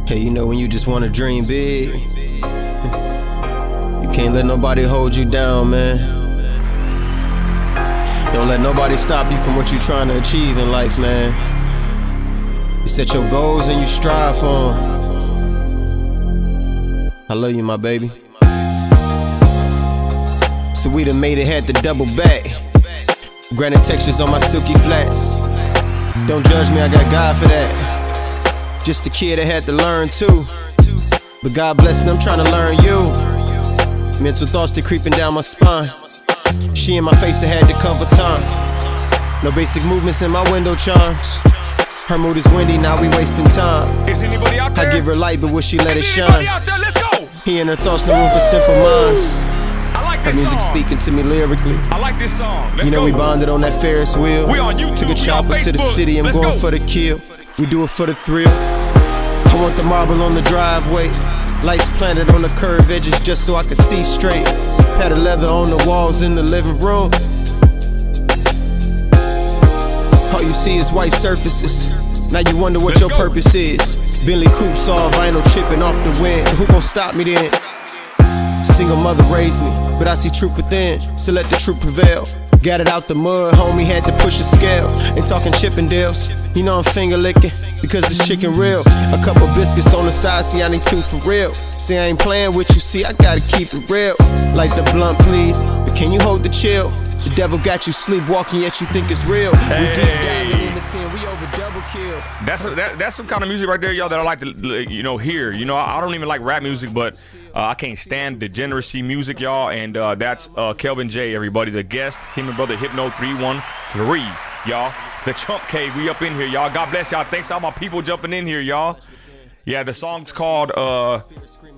Hey, you know when you just wanna dream big, you can't let nobody hold you down, man. Don't let nobody stop you from what you're trying to achieve in life, man. You set your goals and you strive for them. I love you, my baby. So we done made it, had to double back. Granite textures on my silky flats. Don't judge me, I got God for that. Just a kid that had to learn too. But God bless me, I'm trying to learn you. Mental thoughts that creeping down my spine. She in my face, I had to come for time. No basic movements in my window charms. Her mood is windy, now we wasting time. Is anybody out there? I give her light, but will she let it shine? Out there? Let's go. He and her thoughts, no room for simple minds. I like Her this music song. speaking to me lyrically. I like this song. Let's You know go. we bonded on that Ferris wheel. We on YouTube, Took a we on chopper to the Facebook. city, I'm Let's going go. for the kill. We do it for the thrill. I want the marble on the driveway. Lights planted on the curved edges just so I can see straight. Padded leather on the walls in the living room. All you see is white surfaces. Now you wonder what Let's your go. purpose is. Bentley coupes all vinyl chipping off the wind. Who gon' stop me then? Single mother raised me, but I see truth within, so let the truth prevail. Got it out the mud, homie, had to push a scale. Ain't talking Chippendales, you know I'm finger licking, because it's chicken real. A couple biscuits on the side, see I need two for real. See I ain't playing with you, see I gotta keep it real. Like the blunt please, but can you hold the chill? The devil got you sleepwalking, yet you think it's real. We deep diving in the sin, we over double kill. That's some kind of music right there, y'all, that I like to hear. You know, I don't even like rap music, but I can't stand degeneracy music, y'all. And that's Kelvin J, everybody, the guest. Him and brother Hypno 313, y'all. The Chump Cave, we up in here, y'all. God bless y'all. Thanks to all my people jumping in here, y'all. Yeah, the song's called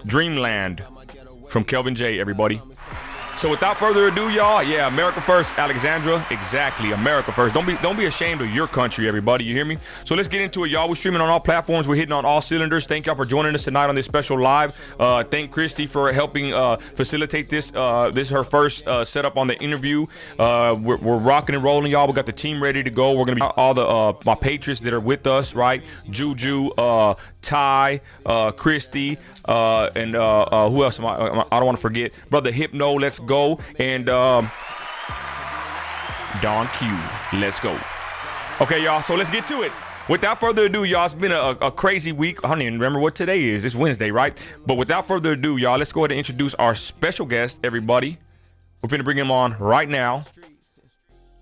Dreamland from Kelvin J, everybody. So without further ado, y'all, yeah, America first, Alexandra, exactly, America first. Don't be ashamed of your country, everybody, you hear me? So let's get into it, y'all. We're streaming on all platforms. We're hitting on all cylinders. Thank y'all for joining us tonight on this special live. Thank Christy for helping facilitate this. This is her first setup on the interview. We're rocking and rolling, y'all. We got the team ready to go. We're gonna be all the my patriots that are with us, right? Juju, Ty, Christy, and who else am I don't want to forget. Brother Hypno, let's go. And Don Q, let's go. Okay, y'all, so let's get to it. Without further ado, y'all, it's been a crazy week. I don't even remember what today is. It's Wednesday, right? But without further ado, y'all, let's go ahead and introduce our special guest, everybody. We're finna bring him on right now.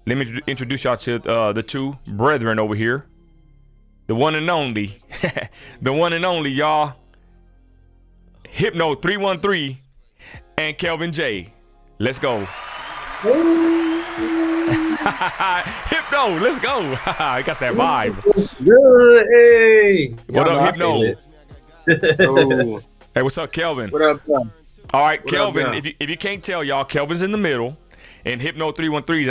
Let me introduce y'all to the two brethren over here. The one and only. The one and only, y'all. Hypno 313 and Kelvin J. Let's go. Hypno, let's go. I got that vibe. Good, hey. What up, Hypno? Oh. Hey, what's up, Kelvin? What up, Tom? All right, What Kelvin. up, If you can't tell, y'all, Kelvin's in the middle, and Hypno 313 is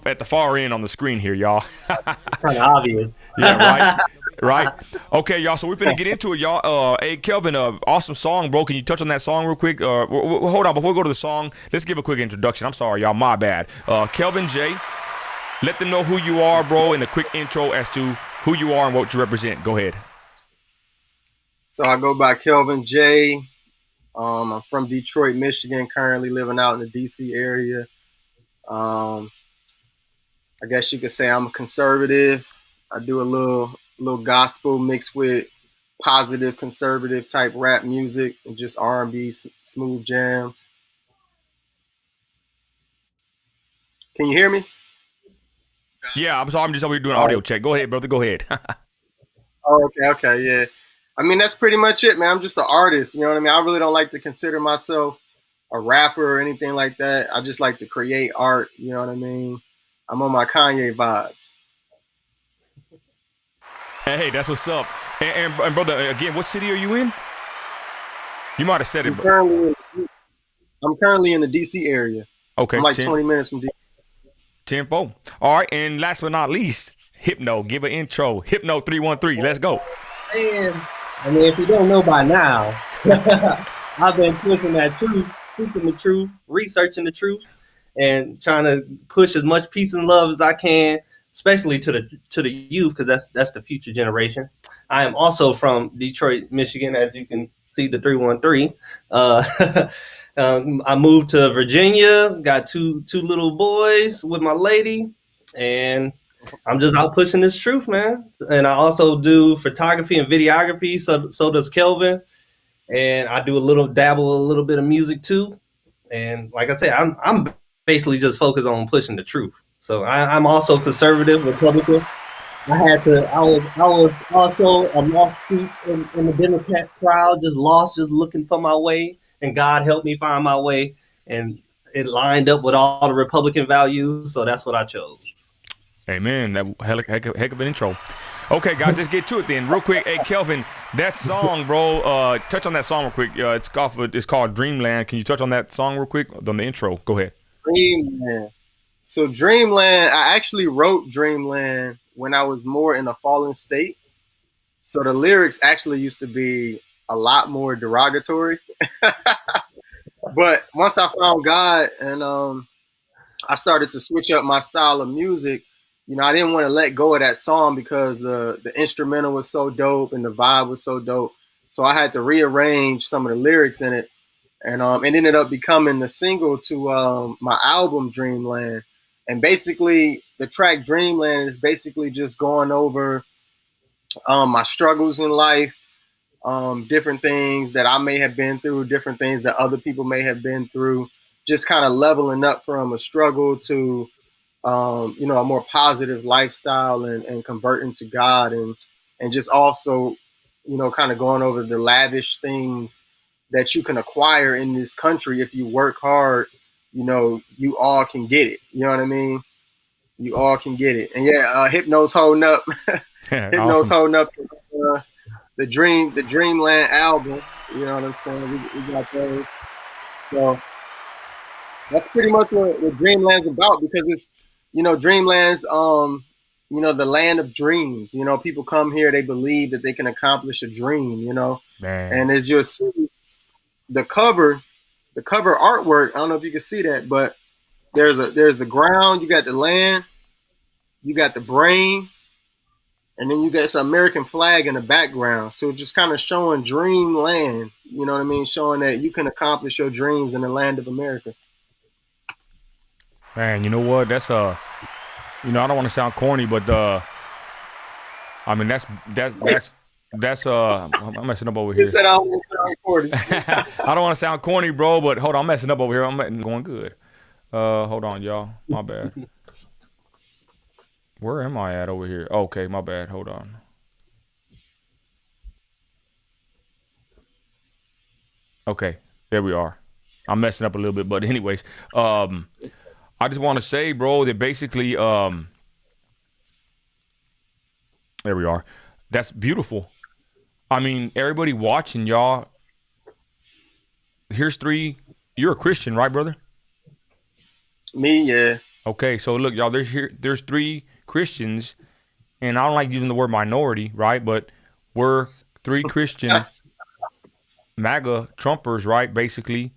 at the far end on the screen here, y'all. Kind of obvious. Yeah, right. Right. Okay, y'all. So we're finna get into it, y'all. Hey, Kelvin, awesome song, bro. Can you touch on that song real quick? Hold on, before we go to the song, let's give a quick introduction. I'm sorry, y'all. My bad. Kelvin J. Let them know who you are, bro, and a quick intro as to who you are and what you represent. Go ahead. So I go by Kelvin J. I'm from Detroit, Michigan, currently living out in the DC area. I guess you could say I'm a conservative. I do a little gospel mixed with positive conservative type rap music and just R&B smooth jams. Can you hear me? Yeah, I'm sorry. I'm just over here doing audio check. Go ahead, brother. Go ahead. Oh, okay, yeah. I mean, that's pretty much it, man. I'm just an artist, you know what I mean? I really don't like to consider myself a rapper or anything like that. I just like to create art, you know what I mean? I'm on my Kanye vibes. Hey, that's what's up. And brother, again, what city are you in? You might have said it. I'm currently in the DC area. Okay. I'm like 20 minutes from DC. 10-4. All right, and last but not least, Hypno. Give an intro. Hypno 313. Let's go. Man, I mean, if you don't know by now, I've been pushing that truth, speaking the truth, researching the truth, and trying to push as much peace and love as I can especially to the youth, because that's the future generation. I am also from Detroit, Michigan, as you can see the 313. I moved to Virginia, got two little boys with my lady, and I'm just out pushing this truth, man. And I also do photography and videography. So does Kelvin, and I do dabble a little bit of music too. And like I said, I'm basically just focused on pushing the truth. So I'm also conservative, Republican. I was also a lost sheep in the Democrat crowd, just lost, just looking for my way, and God helped me find my way, and it lined up with all the Republican values, so that's what I chose. Amen. That heck of an intro. Okay, guys, let's get to it then, real quick. Hey, Kelvin, that song, bro. Touch on that song real quick. It's called Dreamland. Can you touch on that song real quick on the intro? Go ahead. Dreamland. So Dreamland, I actually wrote Dreamland when I was more in a fallen state. So the lyrics actually used to be a lot more derogatory. But once I found God and I started to switch up my style of music, I didn't want to let go of that song because the instrumental was so dope and the vibe was so dope. So I had to rearrange some of the lyrics in it, and it ended up becoming the single to my album Dreamland. And basically, the track Dreamland is basically just going over my struggles in life, different things that I may have been through, different things that other people may have been through, just kind of leveling up from a struggle to a more positive lifestyle and converting to God, and just also, kind of going over the lavish things that you can acquire in this country if you work hard. You all can get it. You know what I mean? You all can get it. And yeah, Hypno's holding up. Hypno's Awesome. holding up the Dreamland album. You know what I'm saying? We got those. So that's pretty much what Dreamland's about, because it's, Dreamland's the land of dreams. People come here, they believe that they can accomplish a dream. Man. And as you'll see, the cover artwork, I don't know if you can see that, but there's the ground, you got the land, you got the brain, and then you got some American flag in the background. So just kind of showing dreamland, you know what I mean? Showing that you can accomplish your dreams in the land of America. Man, you know what? That's I don't want to sound corny, but I mean that's I'm messing up over He here. said I was recording. I don't want to sound corny, bro, but hold on, I'm messing up over here. I'm going good. Hold on, y'all. My bad. Where am I at over here? Okay, my bad. Hold on. Okay, there we are. I'm messing up a little bit, but anyways, I just want to say, bro, that basically, there we are. That's beautiful. I mean, everybody watching, y'all. Here's three. You're a Christian, right, brother? Me, yeah. Okay, so look, y'all. There's three Christians, and I don't like using the word minority, right? But we're three Christian MAGA Trumpers, right? Basically.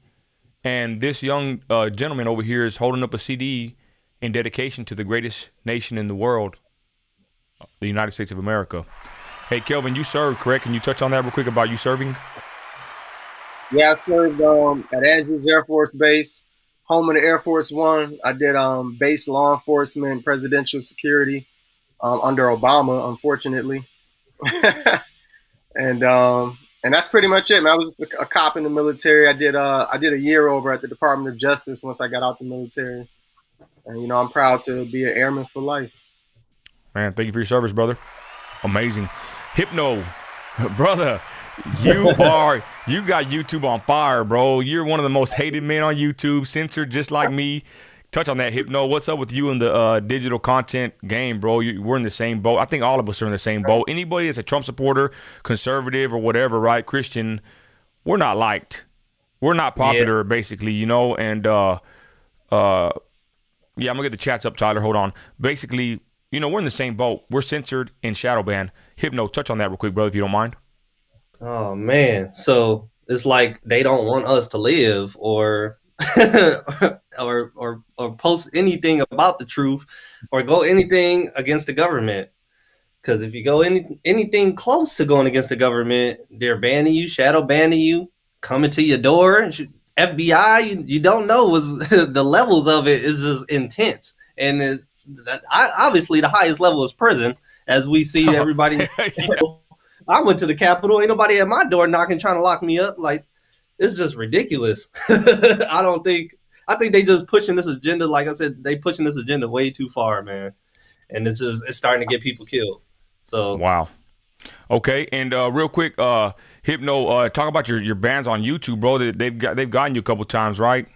And this young gentleman over here is holding up a CD in dedication to the greatest nation in the world, the United States of America. Hey, Kelvin, you served, correct? Can you touch on that real quick about you serving? Yeah, I served at Andrews Air Force Base, home of the Air Force One. I did base law enforcement, presidential security under Obama, unfortunately. And that's pretty much it, man. I was a cop in the military. I did a year over at the Department of Justice once I got out the military. And I'm proud to be an airman for life. Man, thank you for your service, brother. Amazing. Hypno, brother, you got YouTube on fire, bro. You're one of the most hated men on YouTube, censored just like me. Touch on that, Hypno. What's up with you in the digital content game, bro? We're in the same boat. I think all of us are in the same boat. Anybody that's a Trump supporter, conservative, or whatever, right, Christian, we're not liked. We're not popular, basically, and yeah, I'm going to get the chats up, Tyler. Hold on. Basically, we're in the same boat. We're censored and shadow banned. Hypno, touch on that real quick, brother, if you don't mind. Oh man, so it's like they don't want us to live, or or post anything about the truth or go anything against the government. Because if you go anything close to going against the government, they're banning you, shadow banning you, coming to your door. FBI, you don't know was the levels of it is just intense, and obviously the highest level is prison, as we see everybody. Yeah. I went to the Capitol, ain't nobody at my door knocking, trying to lock me up. Like, it's just ridiculous. I think they just pushing this agenda. Like I said, they pushing this agenda way too far, man, and it's starting to get people killed. So Wow. Okay, and real quick, Hypno, talk about your bands on YouTube, bro. They've gotten you a couple times, right?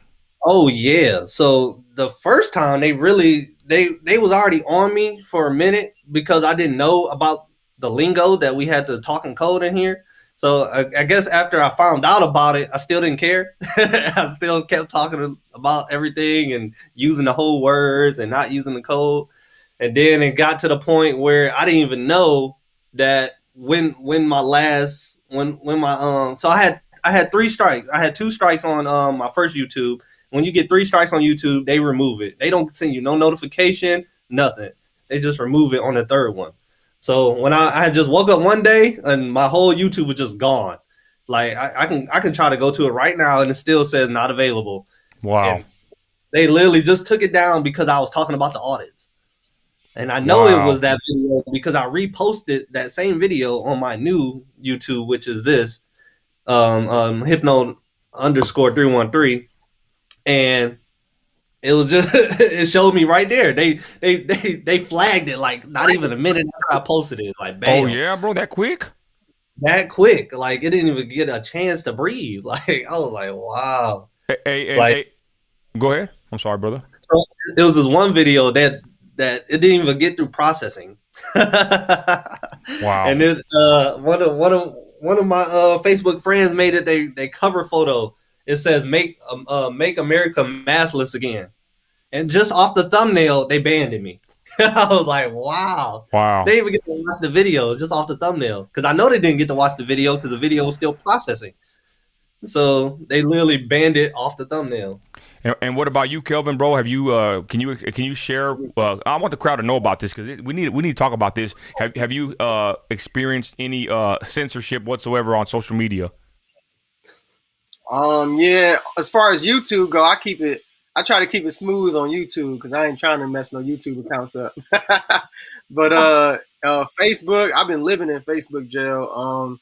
oh yeah. So the first time they was already on me for a minute because I didn't know about the lingo that we had to talk in code in here. So I guess after I found out about it, I still didn't care. I still kept talking about everything and using the whole words and not using the code. And then it got to the point where I didn't even know that when my so I had 3 strikes. I had 2 strikes on my first YouTube. When you get 3 strikes on YouTube, they remove it. They don't send you no notification, nothing. They just remove it on the third one. So when I had just woke up one day and my whole YouTube was just gone. Like I can try to go to it right now and it still says not available. Wow. And they literally just took it down because I was talking about the audits. And I know Wow. it was that video because I reposted that same video on my new YouTube, which is this Hypno _313, and it was just it showed me right there. They flagged it like not even a minute after I posted it. Like bam, Oh yeah, bro, that quick? that quick. Like it didn't even get a chance to breathe. Like I was like, wow. Hey, Like hey, go ahead. I'm sorry, brother. so it was this one video that it didn't even get through processing. Wow. And then one of my Facebook friends made it they cover photo. It says make America maskless again. And just off the thumbnail, they banned me. I was like, wow. Wow. They didn't even get to watch the video just off the thumbnail. Because I know they didn't get to watch the video because the video was still processing. So they literally banned it off the thumbnail. And what about you, Kelvin, bro? Have you can you share? I want the crowd to know about this because we need to talk about this. Have you experienced any censorship whatsoever on social media? Yeah. As far as YouTube go, I try to keep it smooth on YouTube because I ain't trying to mess no YouTube accounts up. But Facebook, I've been living in Facebook jail.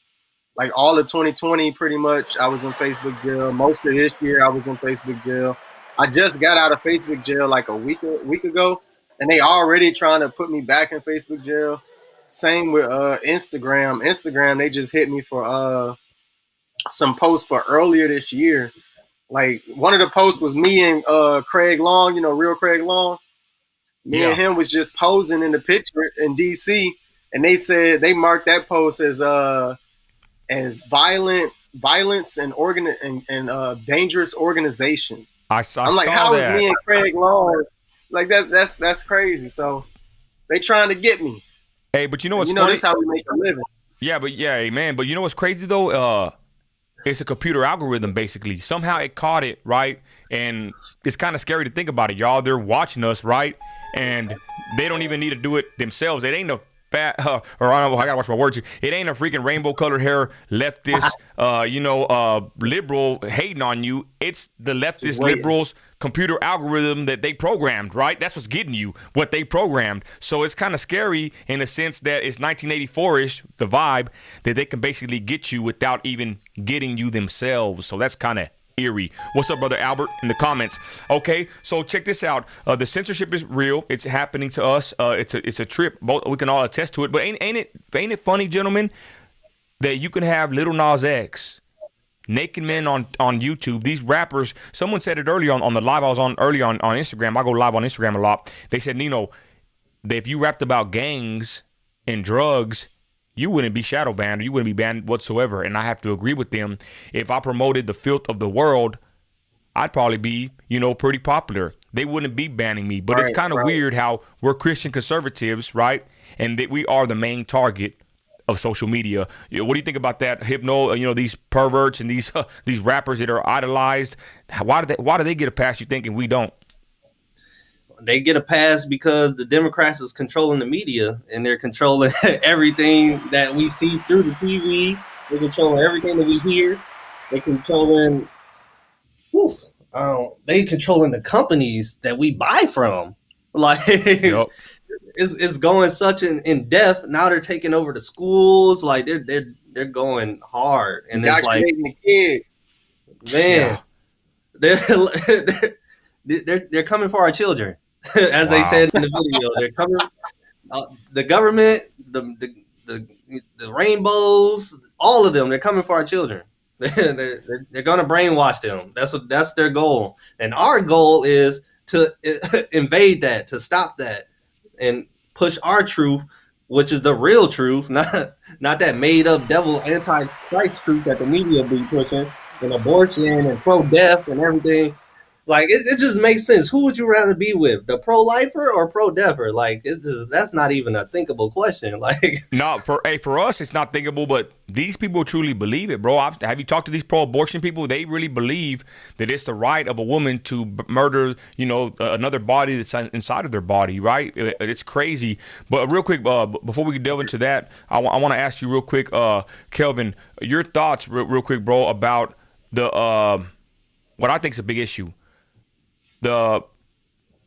Like all of 2020, pretty much, I was in Facebook jail. Most of this year, I was in Facebook jail. I just got out of Facebook jail like a week ago, and they already trying to put me back in Facebook jail. Same with Instagram. Instagram, they just hit me for some posts for earlier this year. Like one of the posts was me and Craig Long, real Craig Long. Me and Yeah. him was just posing in the picture in DC, and they said they marked that post as violence and dangerous organizations. I I'm like, saw how is that. me and Craig Long like that's crazy. So they trying to get me. Hey, but you know what's You know funny? this how we make a living. Yeah, but yeah, hey, man. But you know what's crazy though? It's a computer algorithm basically. Somehow it caught it, right? And it's kind of scary to think about it, y'all. They're watching us, right? And they don't even need to do it themselves. It ain't a fat or I don't know, I gotta watch my words here. It ain't a freaking rainbow colored hair leftist liberal hating on you. It's the leftist liberals computer algorithm that they programmed, right? That's what's getting you, what they programmed. So it's kind of scary in the sense that it's 1984-ish, the vibe, that they can basically get you without even getting you themselves. So that's kind of eerie. What's up, brother Albert, in the comments? Okay, so check this out. The censorship is real. It's happening to us. It's a trip. We can all attest to it. But ain't it funny, gentlemen, that you can have Little Nas X, naked men on YouTube. These rappers. Someone said it earlier on the live I was on earlier on Instagram. I go live on Instagram a lot. They said, Nino, that if you rapped about gangs and drugs, you wouldn't be shadow banned or you wouldn't be banned whatsoever. And I have to agree with them. If I promoted the filth of the world, I'd probably be, pretty popular. They wouldn't be banning me. But it's kind of weird how we're Christian conservatives, right? And that we are the main target of social media. What do you think about that, Hypno? These perverts and these rappers that are idolized. Why do they get a pass? You think, and we don't? They get a pass because the Democrats is controlling the media, and they're controlling everything that we see through the TV. They're controlling everything that we hear. They're controlling. They controlling the companies that we buy from. Like, Yep. it's going such in depth. Now they're taking over the schools. Like they're going hard, and it's like, the kids. man, they're coming for our children, as they said in the video. They're coming. The government, the rainbows, all of them. They're coming for our children. They're going to brainwash them. That's their goal, and our goal is to invade that, to stop that, and push our truth, which is the real truth, not that made up devil anti-Christ truth that the media be pushing, and abortion and pro-death and everything. Like it just makes sense. Who would you rather be with, the pro-lifer or pro-deafer? Like that's not even a thinkable question. Like no, for us it's not thinkable, but these people truly believe it, bro. Have you talked to these pro-abortion people? They really believe that it's the right of a woman to murder, another body that's inside of their body, right? It's crazy. But real quick, before we delve into that, I want to ask you real quick, Kelvin, your thoughts, real quick, bro, about the what I think is a big issue. The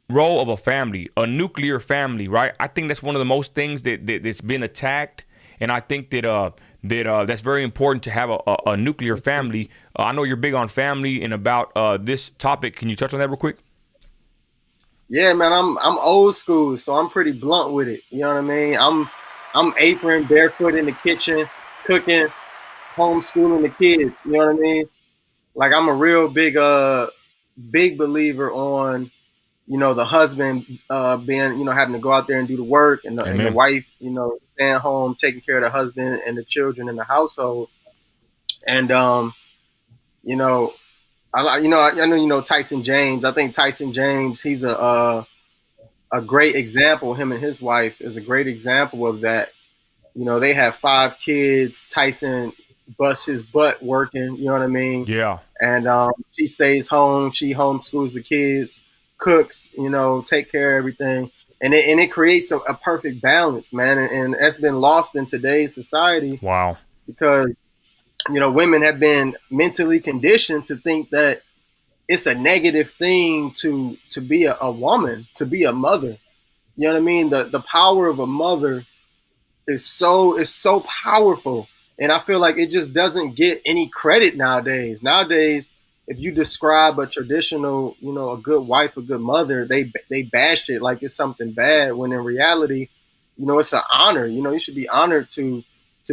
role of a family, a nuclear family, right? I think that's one of the most things that's been attacked, and I think that that's very important to have a nuclear family. I know you're big on family and about this topic. Can you touch on that real quick? Yeah, man, I'm old school, so I'm pretty blunt with it. You know what I mean? I'm apron, barefoot in the kitchen, cooking, homeschooling the kids. You know what I mean? Like I'm a real big believer on, the husband being, having to go out there and do the work, and the wife, staying home, taking care of the husband and the children in the household. And I know Tyson James. I think Tyson James, he's a great example. Him and his wife is a great example of that. They have 5 kids. Tyson busts his butt working. You know what I mean? Yeah. And she stays home. She homeschools the kids, cooks, take care of everything. And it creates a perfect balance, man. And that's been lost in today's society. Wow. Because, women have been mentally conditioned to think that it's a negative thing to be a woman, to be a mother. You know what I mean? The power of a mother is so powerful. And I feel like it just doesn't get any credit nowadays. Nowadays, if you describe a traditional, a good wife, a good mother, they bash it like it's something bad, when in reality, it's an honor. You should be honored to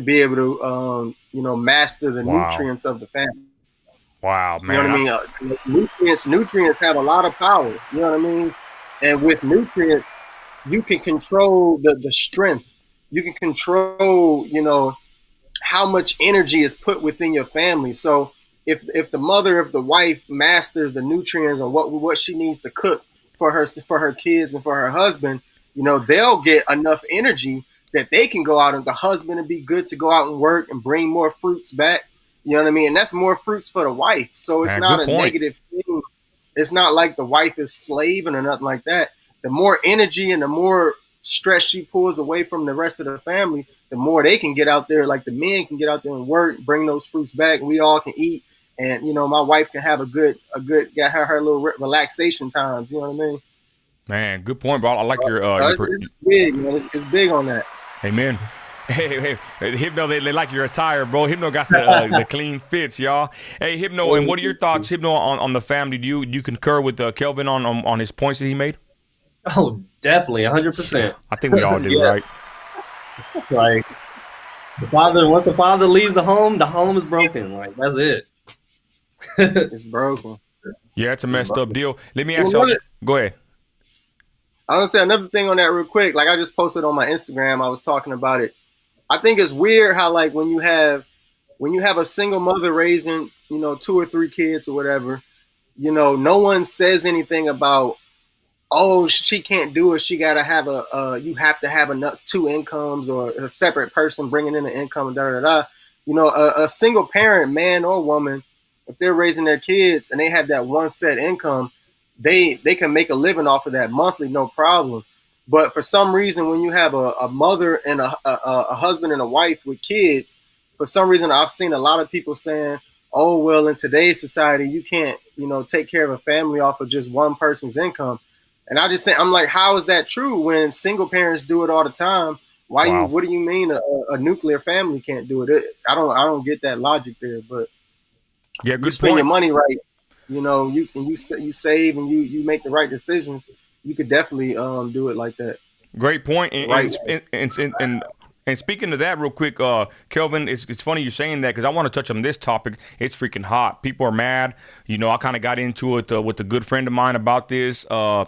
be able to, master the nutrients of the family. Wow, man. You know what I mean? Nutrients have a lot of power. You know what I mean? And with nutrients, you can control the strength. You can control, how much energy is put within your family. So if the wife masters the nutrients and what she needs to cook for her kids and for her husband, they'll get enough energy that they can go out, and the husband will be good to go out and work and bring more fruits back. You know what I mean? And that's more fruits for the wife. So it's not a negative thing. It's not like the wife is slaving or nothing like that. The more energy and the more stress she pulls away from the rest of the family, the more they can get out there, like the men can get out there and work, bring those fruits back, and we all can eat. And, my wife can have a good, get her little relaxation times. You know what I mean? Man, good point, bro. I like your it's big, man. It's big on that. Amen. Hey, Hypno, they like your attire, bro. Hypno got the clean fits, y'all. Hey, Hypno, and what are your thoughts, Hypno, on the family? Do you concur with Kelvin on his points that he made? Oh, definitely, 100%. I think we all do, right? Like once the father leaves the home is broken. Like that's it. It's broken. Yeah, it's a messed up deal. Let me ask y'all. Go ahead. I want to say another thing on that real quick. Like I just posted on my Instagram, I was talking about it. I think it's weird how like when you have a single mother raising, 2 or 3 kids or whatever, no one says anything about oh, she can't do it. She gotta have you have to have enough 2 incomes or a separate person bringing in an income. Da da da. You know, a single parent, man or woman, if they're raising their kids and they have that one set income, they can make a living off of that monthly, no problem. But for some reason, when you have a mother and a husband and a wife with kids, for some reason, I've seen a lot of people saying, "Oh, well, in today's society, you can't, take care of a family off of just one person's income." And I just think I'm like, how is that true when single parents do it all the time? Wow. What do you mean a nuclear family can't do it? I don't get that logic there. But Yeah, you good spend your point. money right, you save and you make the right decisions. You could definitely do it like that. Great point. And Right. and speaking of that, real quick, Kelvin, it's funny you're saying that because I want to touch on this topic. It's freaking hot. People are mad. I kind of got into it with a good friend of mine about this. The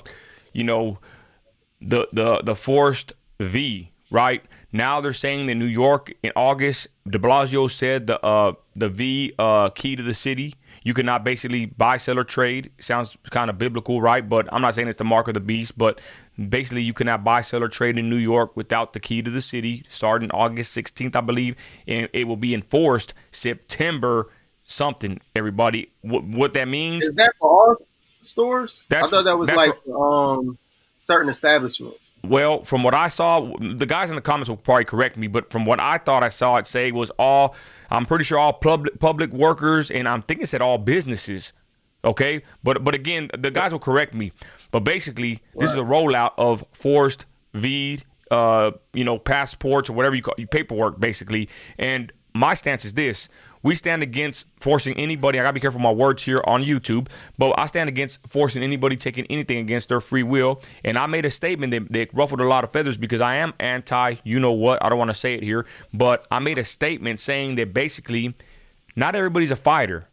forced V, right? Now they're saying that New York in August, de Blasio said the V key to the city. You cannot basically buy, sell, or trade. Sounds kind of biblical, right? But I'm not saying it's the mark of the beast, but basically you cannot buy, sell, or trade in New York without the key to the city, starting August 16th, I believe, and it will be enforced September something, everybody. What that means, Is that for all stores? I thought that was that's like for, certain establishments. well, from what I saw, the guys in the comments will probably correct me, but from what I thought I saw it say was all, I'm pretty sure all public workers, and I'm thinking it said all businesses. Okay, but again, the guys will correct me. But basically, this is a rollout of forced V, passports or whatever you call paperwork, basically. And my stance is this: we stand against forcing anybody. I gotta be careful with my words here on YouTube, but I stand against forcing anybody taking anything against their free will. And I made a statement that ruffled a lot of feathers because I am anti. You know what? I don't want to say it here, but I made a statement saying that basically, not everybody's a fighter.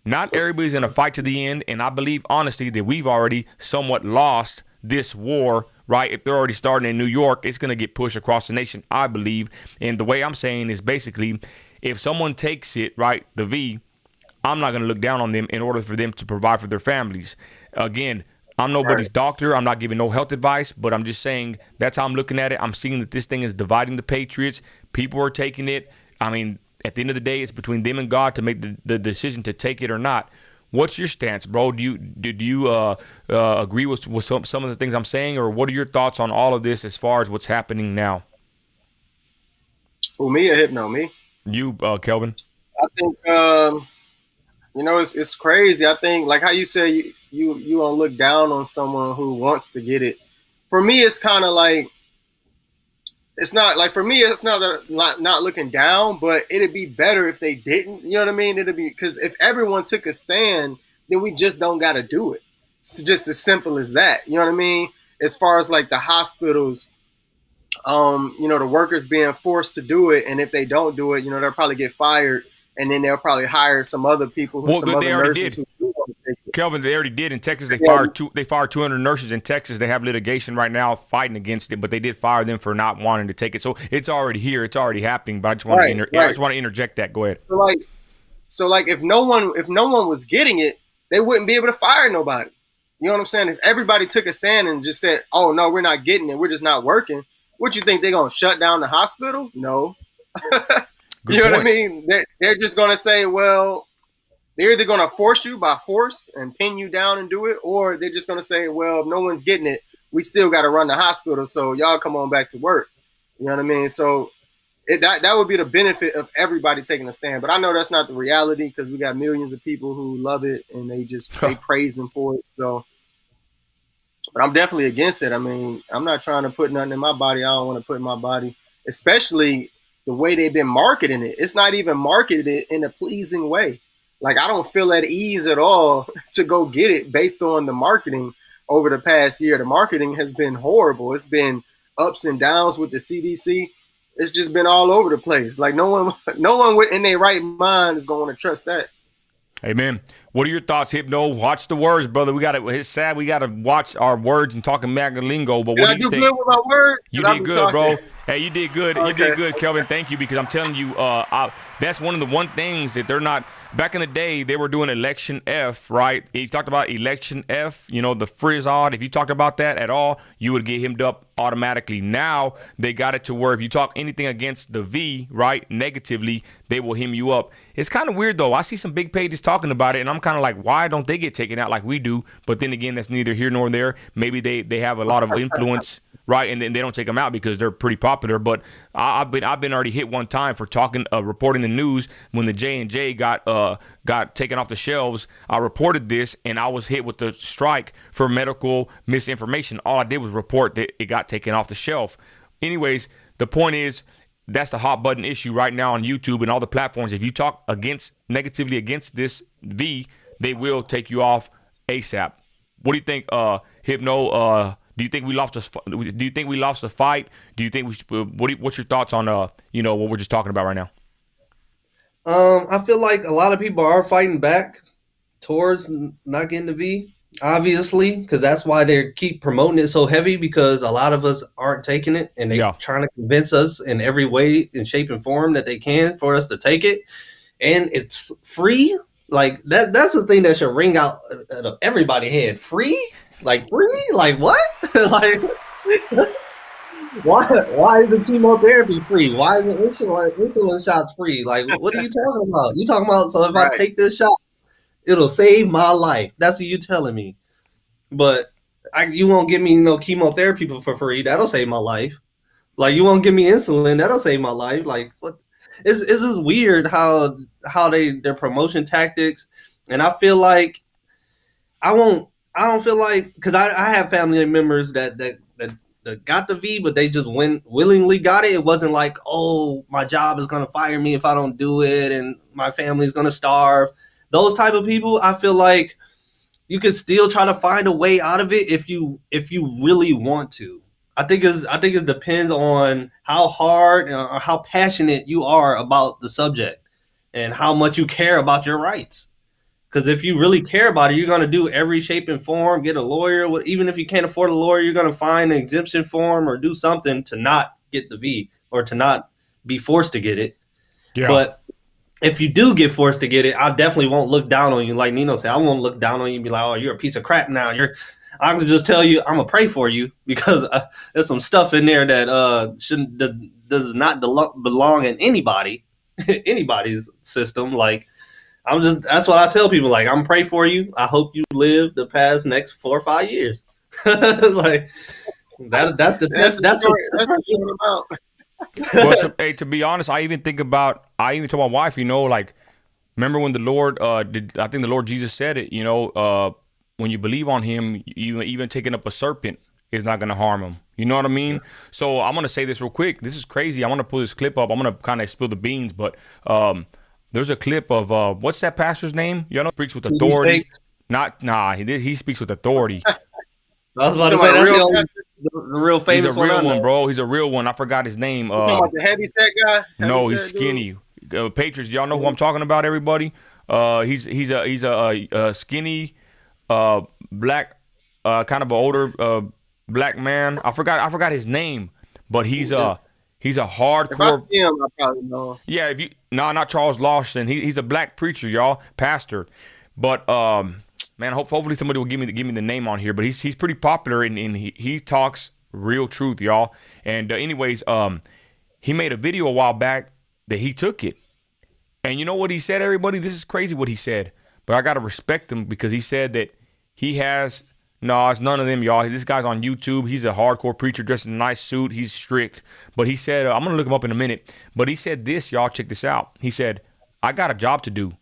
Not everybody's in a fight to the end, and I believe honestly that we've already somewhat lost this war, right? If they're already starting in New York, it's going to get pushed across the nation, I believe. And the way I'm saying is basically, if someone takes it, right, the V, I'm not going to look down on them in order for them to provide for their families. Again, I'm nobody's doctor. I'm not giving no health advice, but I'm just saying that's how I'm looking at it. I'm seeing that this thing is dividing the Patriots. People are taking it. I mean, at the end of the day, it's between them and God to make the decision to take it or not. What's your stance, bro? Did you agree with some of the things I'm saying, or what are your thoughts on all of this as far as what's happening now? Who, me or Hypno? Me? You, Kelvin. I think it's crazy. I think like how you say you don't look down on someone who wants to get it. For me, it's kind of like it's not like for me, it's not looking down, but it'd be better if they didn't. You know what I mean? It'd be because if everyone took a stand, then we just don't got to do it. It's just as simple as that. You know what I mean? As far as like the hospitals, the workers being forced to do it, and if they don't do it, they'll probably get fired, and then they'll probably hire some other people, some other nurses who do want to take it. Kelvin, they already did in Texas. They Yeah. fired 200 nurses in Texas. They have litigation right now fighting against it, but they did fire them for not wanting to take it. So it's already here. It's already happening. But I just want I just want to interject that. Go ahead. So like if no one was getting it, they wouldn't be able to fire nobody. You know what I'm saying? If everybody took a stand and just said, "Oh no, we're not getting it. We're just not working," what you think they're gonna shut down the hospital? No. Good You know what I point. mean? They're just gonna say, well, they're either gonna force you by force and pin you down and do it, or they're just gonna say, well, if no one's getting it, we still got to run the hospital, so y'all come on back to work. You know what I mean? So that would be the benefit of everybody taking a stand. But I know that's not the reality because we got millions of people who love it and they praise them for it. So, but I'm definitely against it. I mean, I'm not trying to put nothing in my body I don't want to put in my body, especially the way they've been marketing it. It's not even marketed in a pleasing way. Like, I don't feel at ease at all to go get it based on the marketing over the past year. The marketing has been horrible. It's been ups and downs with the CDC. It's just been all over the place. Like, no one in their right mind is going to trust that. Amen. What are your thoughts, Hypno? Watch the words, brother. It's sad we got to watch our words and talking MAGA lingo. But what do you think? Did I do good with my words? You did good, bro. Hey, you did good. Okay. You did good, Kelvin. Thank you, because I'm telling you, That's one of the one things that they're not. Back in the day, they were doing election F, right? If you talked about election F, you know, the frizzod. If you talked about that at all, you would get hemmed up automatically. Now they got it to where if you talk anything against the V, right, negatively, they will hem you up. It's kind of weird though. I see some big pages talking about it, and I'm kind of like, why don't they get taken out like we do? But then again, that's neither here nor there. Maybe they have a lot of influence, right? And then they don't take them out because they're pretty popular. But I've been already hit one time for talking, reporting the news when the J&J got taken off the shelves. I reported this, and I was hit with the strike for medical misinformation. All I did was report that it got taken off the shelf. Anyways, the point is, that's the hot button issue right now on YouTube and all the platforms. If you talk negatively against this V, they will take you off ASAP. What do you think, Hypno? Do you think we lost the fight? Do you think what's your thoughts on what we're just talking about right now? I feel like a lot of people are fighting back towards not getting the V, obviously, because that's why they keep promoting it so heavy, because a lot of us aren't taking it, and they're trying to convince us in every way, in shape and form that they can for us to take it. And it's free. Like that's the thing that should ring out of everybody's head. Free? Like free? Like what? Like why is the chemotherapy free? Why is the insulin shots free? Like what are you talking about? You talking about, so if I take this shot, it'll save my life. That's what you telling me. But you won't give me no chemotherapy for free. That'll save my life. Like you won't give me insulin. That'll save my life. Like what? It's just weird how their promotion tactics. And I feel like I don't feel like, because I have family members that got the V, but they just willingly got it. It wasn't like, oh, my job is gonna fire me if I don't do it, and my family's gonna starve. Those type of people, I feel like you can still try to find a way out of it if you really want to. I think it depends on how hard or how passionate you are about the subject and how much you care about your rights. Because if you really care about it, you're going to do every shape and form, get a lawyer. Even if you can't afford a lawyer, you're going to find an exemption form or do something to not get the V or to not be forced to get it. Yeah. But if you do get forced to get it, I definitely won't look down on you. Like Nino said, I won't look down on you and be like, oh, you're a piece of crap now. I'm going to just tell you, I'm going to pray for you, because there's some stuff in there that does not belong in anybody's system. Like, that's what I tell people. Like, I'm pray for you. I hope you live the past next 4 or 5 years. Like that's the amount. Well, to be honest, I even told my wife, like, remember when the Lord I think the Lord Jesus said it, when you believe on him, even taking up a serpent is not going to harm him. You know what I mean? So I'm going to say this real quick. This is crazy. I want to pull this clip up. I'm going to kind of spill the beans, but there's a clip of what's that pastor's name? Speaks with authority. He speaks with authority. I was about to say that's the real famous one. He's a real one, bro. He's a real one. I forgot his name. You talking about the heavy set guy? No, he's skinny. Patriots, y'all know who I'm talking about, everybody? He's a skinny black, kind of an older black man. I forgot his name, but he's a hardcore. If I see him, I probably know him. Yeah, not Charles Lawson. He's a black preacher, y'all, pastor. But man, hopefully somebody will give me the name on here. But he's pretty popular, and he talks real truth, y'all. And anyways, he made a video a while back that he took it, and you know what he said, everybody? This is crazy what he said, but I gotta respect him, because he said that he has. No, it's none of them, y'all. This guy's on YouTube. He's a hardcore preacher dressed in a nice suit. He's strict. But he said, I'm going to look him up in a minute. But he said this, y'all. Check this out. He said, I got a job to do.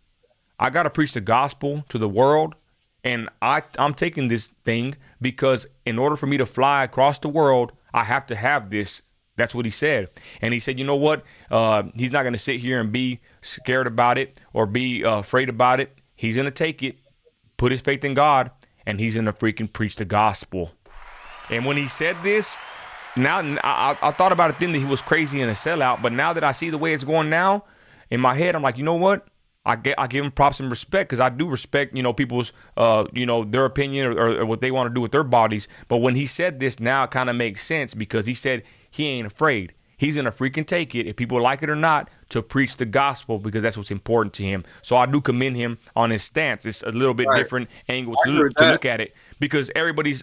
I got to preach the gospel to the world. And I'm taking this thing because in order for me to fly across the world, I have to have this. That's what he said. And he said, you know what? He's not going to sit here and be scared about it or be afraid about it. He's going to take it, put his faith in God, and he's going to freaking preach the gospel. And when he said this, now I thought about it then that he was crazy and a sellout. But now that I see the way it's going now, in my head, I'm like, you know what? I give him props and respect, because I do respect, people's, their opinion or what they want to do with their bodies. But when he said this, now it kind of makes sense, because he said he ain't afraid. he's gonna freaking take it, if people like it or not, to preach the gospel, because that's what's important to him. So I do commend him on his stance. It's a little bit different angle to look at it, because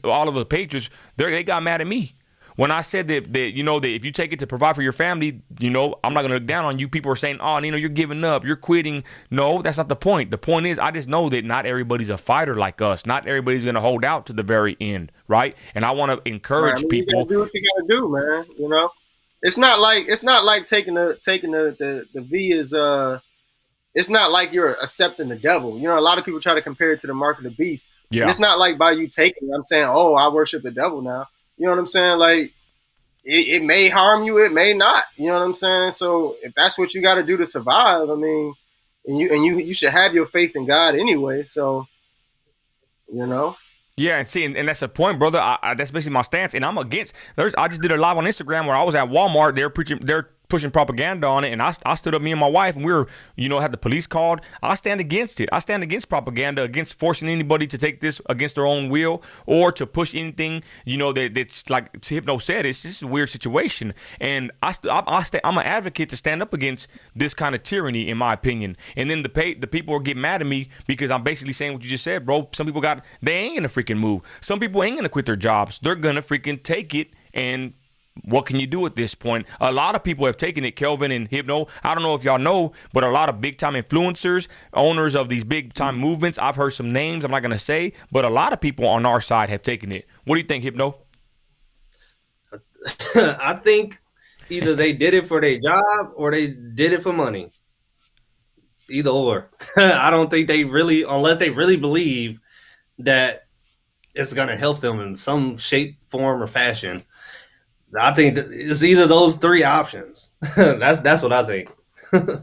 all of the Patriots, they got mad at me. When I said that you know, that if you take it to provide for your family, you know, I'm not going to look down on you. People are saying, oh, Nino, you're giving up, you're quitting. No, that's not the point. The point is, I just know that not everybody's a fighter like us. Not everybody's going to hold out to the very end, right? And I want to encourage people. You gotta do what you got to do, man. You know, it's not like taking the V is it's not like you're accepting the devil. You know, a lot of people try to compare it to the mark of the beast. Yeah. And it's not like by you taking it, I'm saying, oh, I worship the devil now. You know what I'm saying? Like, it may harm you, it may not. You know what I'm saying? So if that's what you got to do to survive, I mean, and you should have your faith in God anyway. So, you know. Yeah, and see, and that's the point, brother. That's basically my stance, and I'm against. I just did a live on Instagram where I was at Walmart. They're pushing propaganda on it, and I stood up, me and my wife, and we were, you know, had the police called. I stand against it. I stand against propaganda, against forcing anybody to take this against their own will, or to push anything, you know, that's like Hypno said, it's just a weird situation. And I'm an advocate to stand up against this kind of tyranny, in my opinion. And then the people get mad at me because I'm basically saying what you just said, bro. Some people they ain't gonna freaking move. Some people ain't gonna quit their jobs. They're gonna freaking take it, and what can you do at this point? A lot of people have taken it, Kelvin and Hypno. I don't know if y'all know, but a lot of big-time influencers, owners of these big-time movements, I've heard some names I'm not going to say, but a lot of people on our side have taken it. What do you think, Hypno? I think either they did it for their job or they did it for money. Either or. I don't think they really, unless they really believe that it's going to help them in some shape, form, or fashion. I think it's either those three options. That's what I think.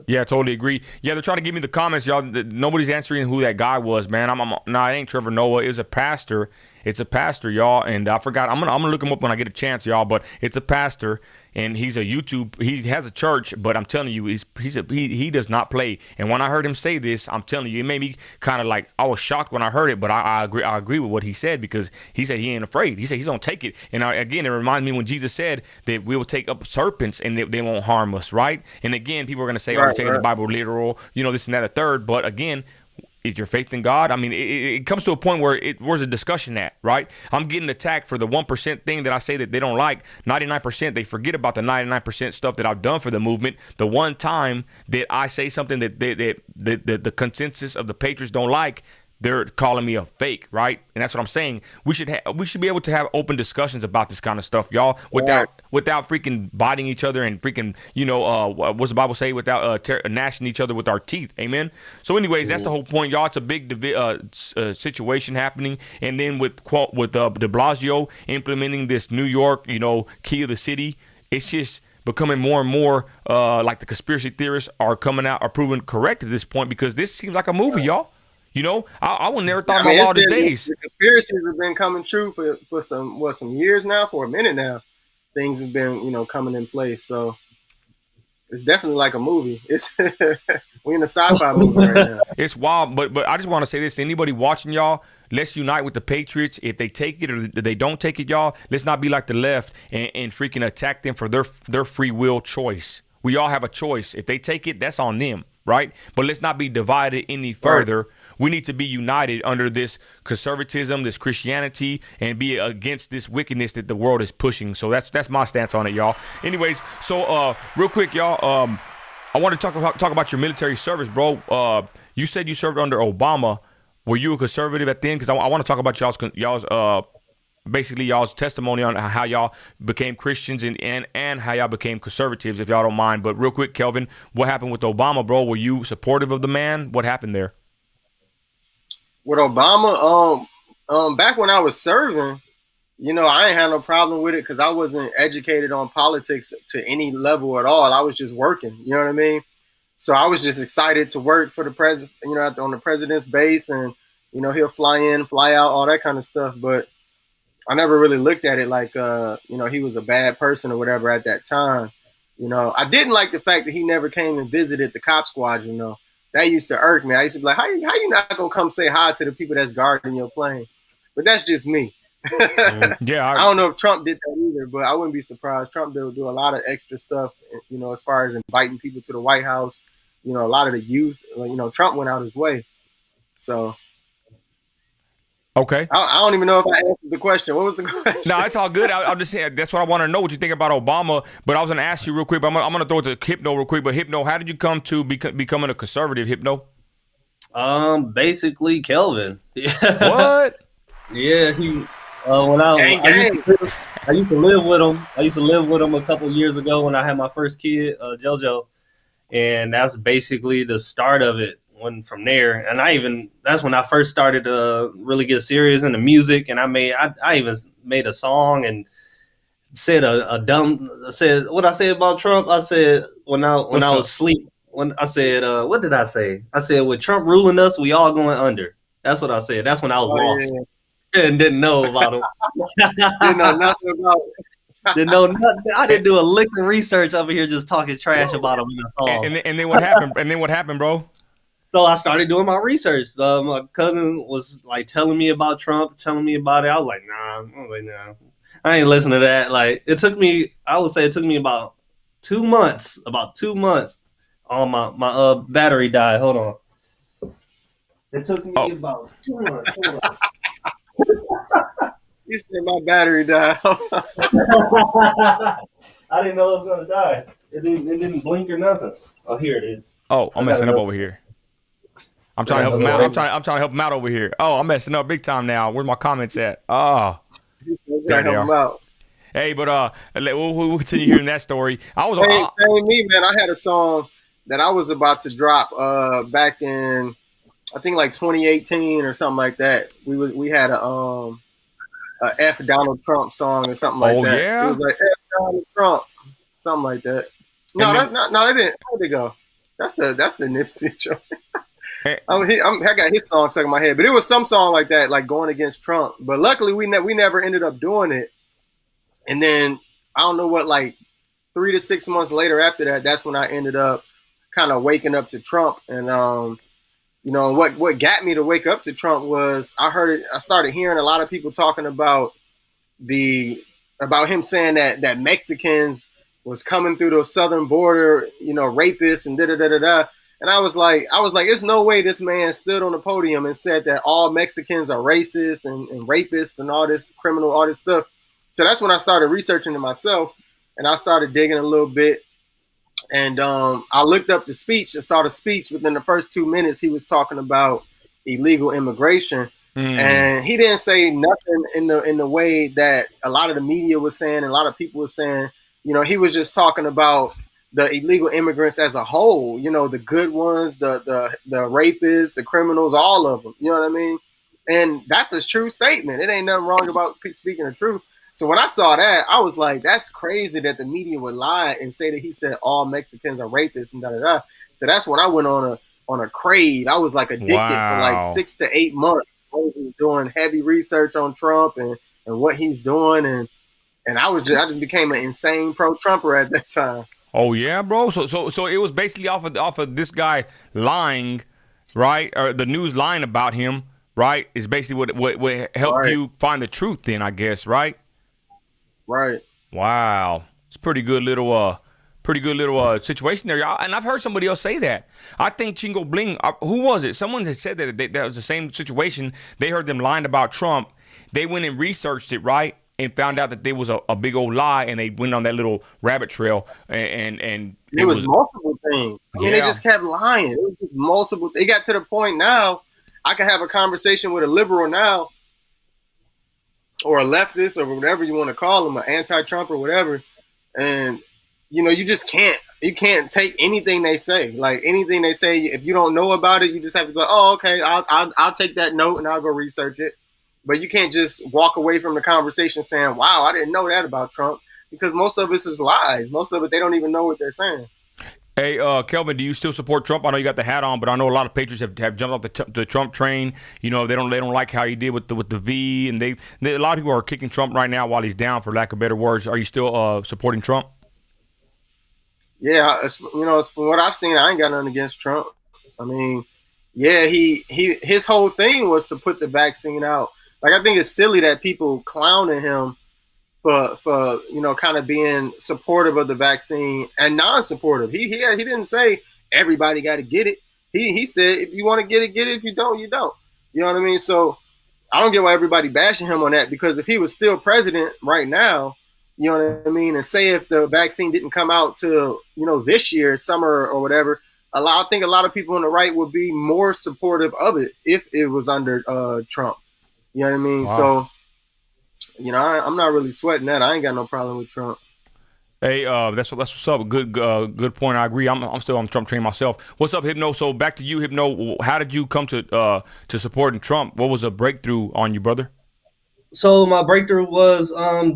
Yeah, I totally agree. Yeah, they're trying to give me the comments, y'all. Nobody's answering who that guy was, man. Nah, it ain't Trevor Noah. It was a pastor. It's a pastor, y'all, and I forgot. I'm gonna look him up when I get a chance, y'all. But it's a pastor, and he's a YouTube. He has a church, but I'm telling you, he does not play. And when I heard him say this, I'm telling you, it made me kind of like, I was shocked when I heard it. But I agree. I agree with what he said, because he said he ain't afraid. He said he's gonna take it. And again, it reminds me when Jesus said that we will take up serpents and they won't harm us, right? And again, people are gonna say, "Oh, we're taking the Bible literal," you know, this and that, a third. But again, is your faith in God? I mean, it comes to a point where where's the discussion at, right? I'm getting attacked for the 1% thing that I say that they don't like. 99%, they forget about the 99% stuff that I've done for the movement. The one time that I say something that the consensus of the Patriots don't like, they're calling me a fake, right? And that's what I'm saying. We should be able to have open discussions about this kind of stuff, y'all, without freaking biting each other and freaking, you know, what's the Bible say? Without gnashing each other with our teeth. Amen. So, anyways, that's the whole point, y'all. It's a big situation happening, and then with De Blasio implementing this New York, you know, key of the city, it's just becoming more and more like the conspiracy theorists are coming out, are proven correct at this point, because this seems like a movie, y'all. You know, I would never thought in my wildest days. The conspiracies have been coming true for some years now, for a minute now. Things have been, you know, coming in place. So it's definitely like a movie. It's we're in a sci-fi movie right now. It's wild, but I just want to say this: anybody watching, y'all, let's unite with the Patriots. If they take it or they don't take it, y'all, let's not be like the left and freaking attack them for their free will choice. We all have a choice. If they take it, that's on them, right? But let's not be divided any further. Right. We need to be united under this conservatism, this Christianity, and be against this wickedness that the world is pushing. So that's my stance on it, y'all. Anyways, so real quick, y'all, I want to talk about your military service, bro. You said you served under Obama. Were you a conservative at the end? Because I want to talk about y'all's basically y'all's testimony on how y'all became Christians and how y'all became conservatives, if y'all don't mind. But real quick, Kelvin, what happened with Obama, bro? Were you supportive of the man? What happened there? With Obama, back when I was serving, you know, I ain't had no problem with it because I wasn't educated on politics to any level at all. I was just working, you know what I mean? So I was just excited to work for the president, you know, on the president's base, and, you know, he'll fly in, fly out, all that kind of stuff. But I never really looked at it like, you know, he was a bad person or whatever at that time. You know, I didn't like the fact that he never came and visited the cop squad, you know. That used to irk me. I used to be like, how you not going to come say hi to the people that's guarding your plane? But that's just me. Yeah. I don't know if Trump did that either, but I wouldn't be surprised. Trump will do a lot of extra stuff, you know, as far as inviting people to the White House. You know, a lot of the youth. You know, Trump went out his way. So Okay. I don't even know if I answered the question. What was the question? No, it's all good. I'm just saying that's what I want to know what you think about Obama. But I was gonna ask you real quick. But I'm gonna throw it to Hypno real quick. But Hypno, how did you come to becoming a conservative, Hypno? Basically Kelvin. What? Yeah, he. When Gang, I used to live with him. I used to live with him a couple years ago when I had my first kid, JoJo, and that's basically the start of it. Went from there, and that's when I first started to really get serious into music. And I even made a song and said said what I said about Trump. I said when I was asleep. When I said, what did I say? I said, with Trump ruling us, we all going under. That's what I said. That's when I was lost and didn't know about him. Didn't know nothing about it. Didn't know nothing. I didn't do a lick of research over here, just talking trash about him in the song. And then what happened? And then what happened, bro? So I started doing my research. My cousin was like telling me about Trump, telling me about it. I was like, nah, I ain't listening to that. Like it took me, I would say it took me about 2 months. Oh, my battery died. Hold on. It took me about 2 months. You said my battery died. I didn't know it was gonna die. It didn't blink or nothing. Oh, here it is. Oh, I'm messing up over here. I'm trying to help him out. I'm trying to help him out over here. Oh, I'm messing up big time now. Where my comments at? Oh, there they are. Hey, but we'll continue hearing that story. Same me, man. I had a song that I was about to drop back in, I think like 2018 or something like that. We had a F Donald Trump song or something like that. Yeah? It was like F Donald Trump, something like that. No, it didn't. Where'd it go? That's the Nipsey joke. I got his song stuck in my head, but it was some song like that, like going against Trump. But luckily, we never ended up doing it. And then I don't know what, like 3 to 6 months later after that, that's when I ended up kind of waking up to Trump. And you know, what got me to wake up to Trump was I started hearing a lot of people talking about him saying that Mexicans was coming through the southern border, you know, rapists and da. And I was like, there's no way this man stood on the podium and said that all Mexicans are racist and rapists and all this criminal, all this stuff. So that's when I started researching it myself, and I started digging a little bit. And I looked up the speech and saw the speech. Within the first 2 minutes, he was talking about illegal immigration. And he didn't say nothing in the way that a lot of the media was saying and a lot of people were saying. You know, he was just talking about the illegal immigrants as a whole, you know, the good ones, the rapists, the criminals, all of them. You know what I mean? And that's a true statement. It ain't nothing wrong about speaking the truth. So when I saw that, I was like, that's crazy that the media would lie and say that he said all Mexicans are rapists and da. So that's when I went on a crave. I was like addicted for like 6 to 8 months. I was doing heavy research on Trump and what he's doing. And I just became an insane pro-Trumper at that time. Oh yeah, bro. So it was basically off of this guy lying, right? Or the news lying about him, right? Is basically what helped you find the truth. Then I guess, right? Right. Wow, it's pretty good little situation there, y'all. And I've heard somebody else say that. I think Chingo Bling. Who was it? Someone had said that was the same situation. They heard them lying about Trump. They went and researched it, right? And found out that there was a big old lie, and they went on that little rabbit trail, and it was multiple things. I mean, they just kept lying. It was just multiple. It got to the point now, I could have a conversation with a liberal now, or a leftist, or whatever you want to call them, an anti-Trump or whatever, and you know, you just can't. You can't take anything they say. Like anything they say, if you don't know about it, you just have to go, oh, okay, I'll take that note and I'll go research it. But you can't just walk away from the conversation saying, wow, I didn't know that about Trump, because most of it is lies. Most of it, they don't even know what they're saying. Hey, Kelvin, do you still support Trump? I know you got the hat on, but I know a lot of patriots have jumped off the Trump train. You know, they don't like how he did with the V, and a lot of people are kicking Trump right now while he's down, for lack of better words. Are you still supporting Trump? Yeah, from what I've seen, I ain't got nothing against Trump. I mean, yeah, his whole thing was to put the vaccine out. Like, I think it's silly that people clowning him for kind of being supportive of the vaccine and non-supportive. He didn't say everybody got to get it. He said if you want to get it, get it. If you don't, you don't. You know what I mean? So I don't get why everybody bashing him on that, because if he was still president right now, you know what I mean, and say if the vaccine didn't come out till this year, summer or whatever, I think a lot of people on the right would be more supportive of it if it was under Trump. You know what I mean? Wow. So I'm not really sweating that. I ain't got no problem with Trump. Hey, that's what's up. Good point. I agree. I'm still on the Trump train myself. What's up, Hypno? So back to you, Hypno. How did you come to supporting Trump? What was a breakthrough on you, brother? So my breakthrough was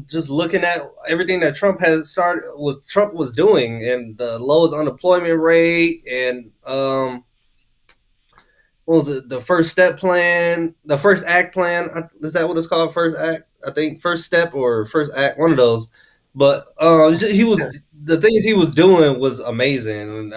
just looking at everything that Trump was doing, and the lowest unemployment rate, and what was it? The first step plan, the first act plan. Is that what it's called? First act, I think. First step or first act, one of those. But the things he was doing was amazing, and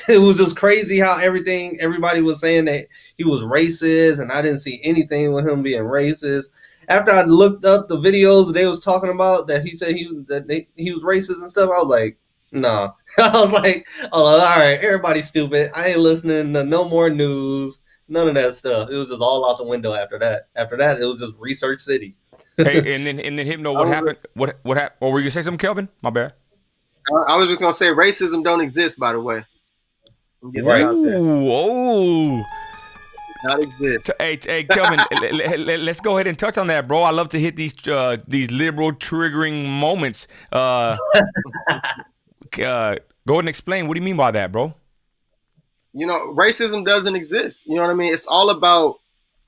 it was just crazy how everybody was saying that he was racist, and I didn't see anything with him being racist. After I looked up the videos they was talking about that he said he was racist and stuff, I was like, nah. I was like, oh, all right, everybody's stupid. I ain't listening to no more news, none of that stuff. It was just all out the window after that. After that, it was just Research City. Hey, and then Hypno, what happened? What happened? Or were you gonna say something, Kelvin? My bad. I was just gonna say racism don't exist, by the way. Get that out there. Oh. Not exist. Hey, Kelvin, let's go ahead and touch on that, bro. I love to hit these liberal triggering moments. Go ahead and explain. What do you mean by that, bro? Racism doesn't exist. You know what I mean? It's all about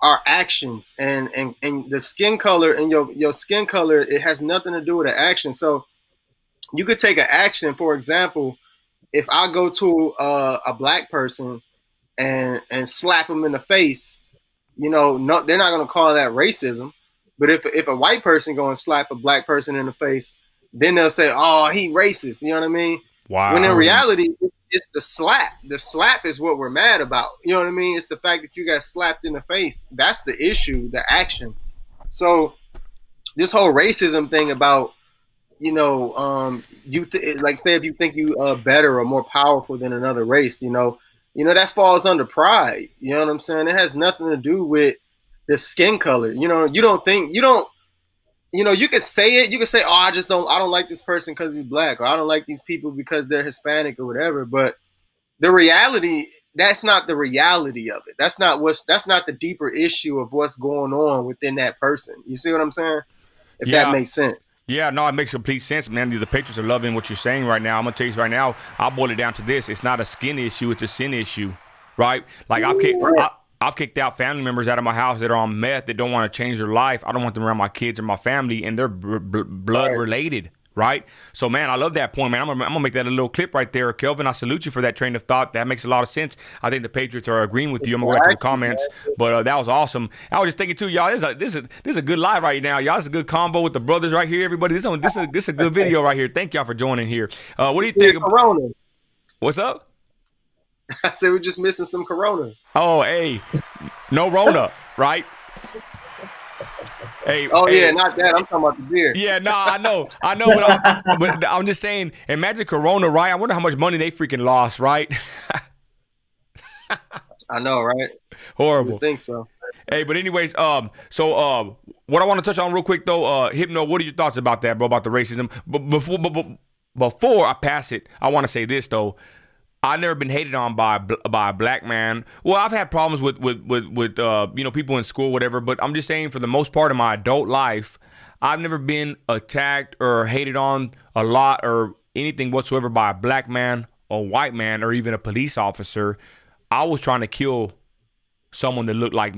our actions and the skin color, and your skin color. It has nothing to do with the action. So you could take an action. For example, if I go to a black person and slap them in the face, no, they're not going to call that racism. But if a white person go and slap a black person in the face, then they'll say, oh, he racist. You know what I mean? Wow. When in reality, it's the slap. The slap is what we're mad about. You know what I mean? It's the fact that you got slapped in the face. That's the issue, the action. So this whole racism thing about, like say if you think you better or more powerful than another race, that falls under pride. You know what I'm saying? It has nothing to do with the skin color. You can say it. You can say, oh, I don't like this person because he's black, or I don't like these people because they're Hispanic or whatever. But the reality, that's not the reality of it. That's not the deeper issue of what's going on within that person. You see what I'm saying? If that makes sense. Yeah, no, it makes complete sense, man. The Patriots are loving what you're saying right now. I'm gonna tell you right now, I'll boil it down to this. It's not a skin issue, it's a sin issue, right? Like I've kicked out family members out of my house that are on meth, that don't want to change their life. I don't want them around my kids or my family, and they're blood related, right? So, man, I love that point, man. I'm gonna make that a little clip right there, Kelvin. I salute you for that train of thought. That makes a lot of sense. I think the Patriots are agreeing with you. I'm gonna go back to the comments, but that was awesome. I was just thinking too, y'all. This is a good live right now, y'all. It's a good combo with the brothers right here, everybody. This is a good video right here. Thank y'all for joining here. What do you think? Corona. What's up? I said we're just missing some Coronas. Oh, hey, no Rona, right? Hey, yeah, not that. I'm talking about the beer. Yeah, I know, but I'm just saying. Imagine Corona, right? I wonder how much money they freaking lost, right? I know, right? Horrible. I think so. Hey, but anyways, so what I want to touch on real quick though, Hypno, what are your thoughts about that, bro? About the racism? But before I pass it, I want to say this though. I've never been hated on by a black man. Well, I've had problems with people in school, whatever. But I'm just saying, for the most part of my adult life, I've never been attacked or hated on a lot or anything whatsoever by a black man, a white man, or even a police officer. I was trying to kill someone that looked like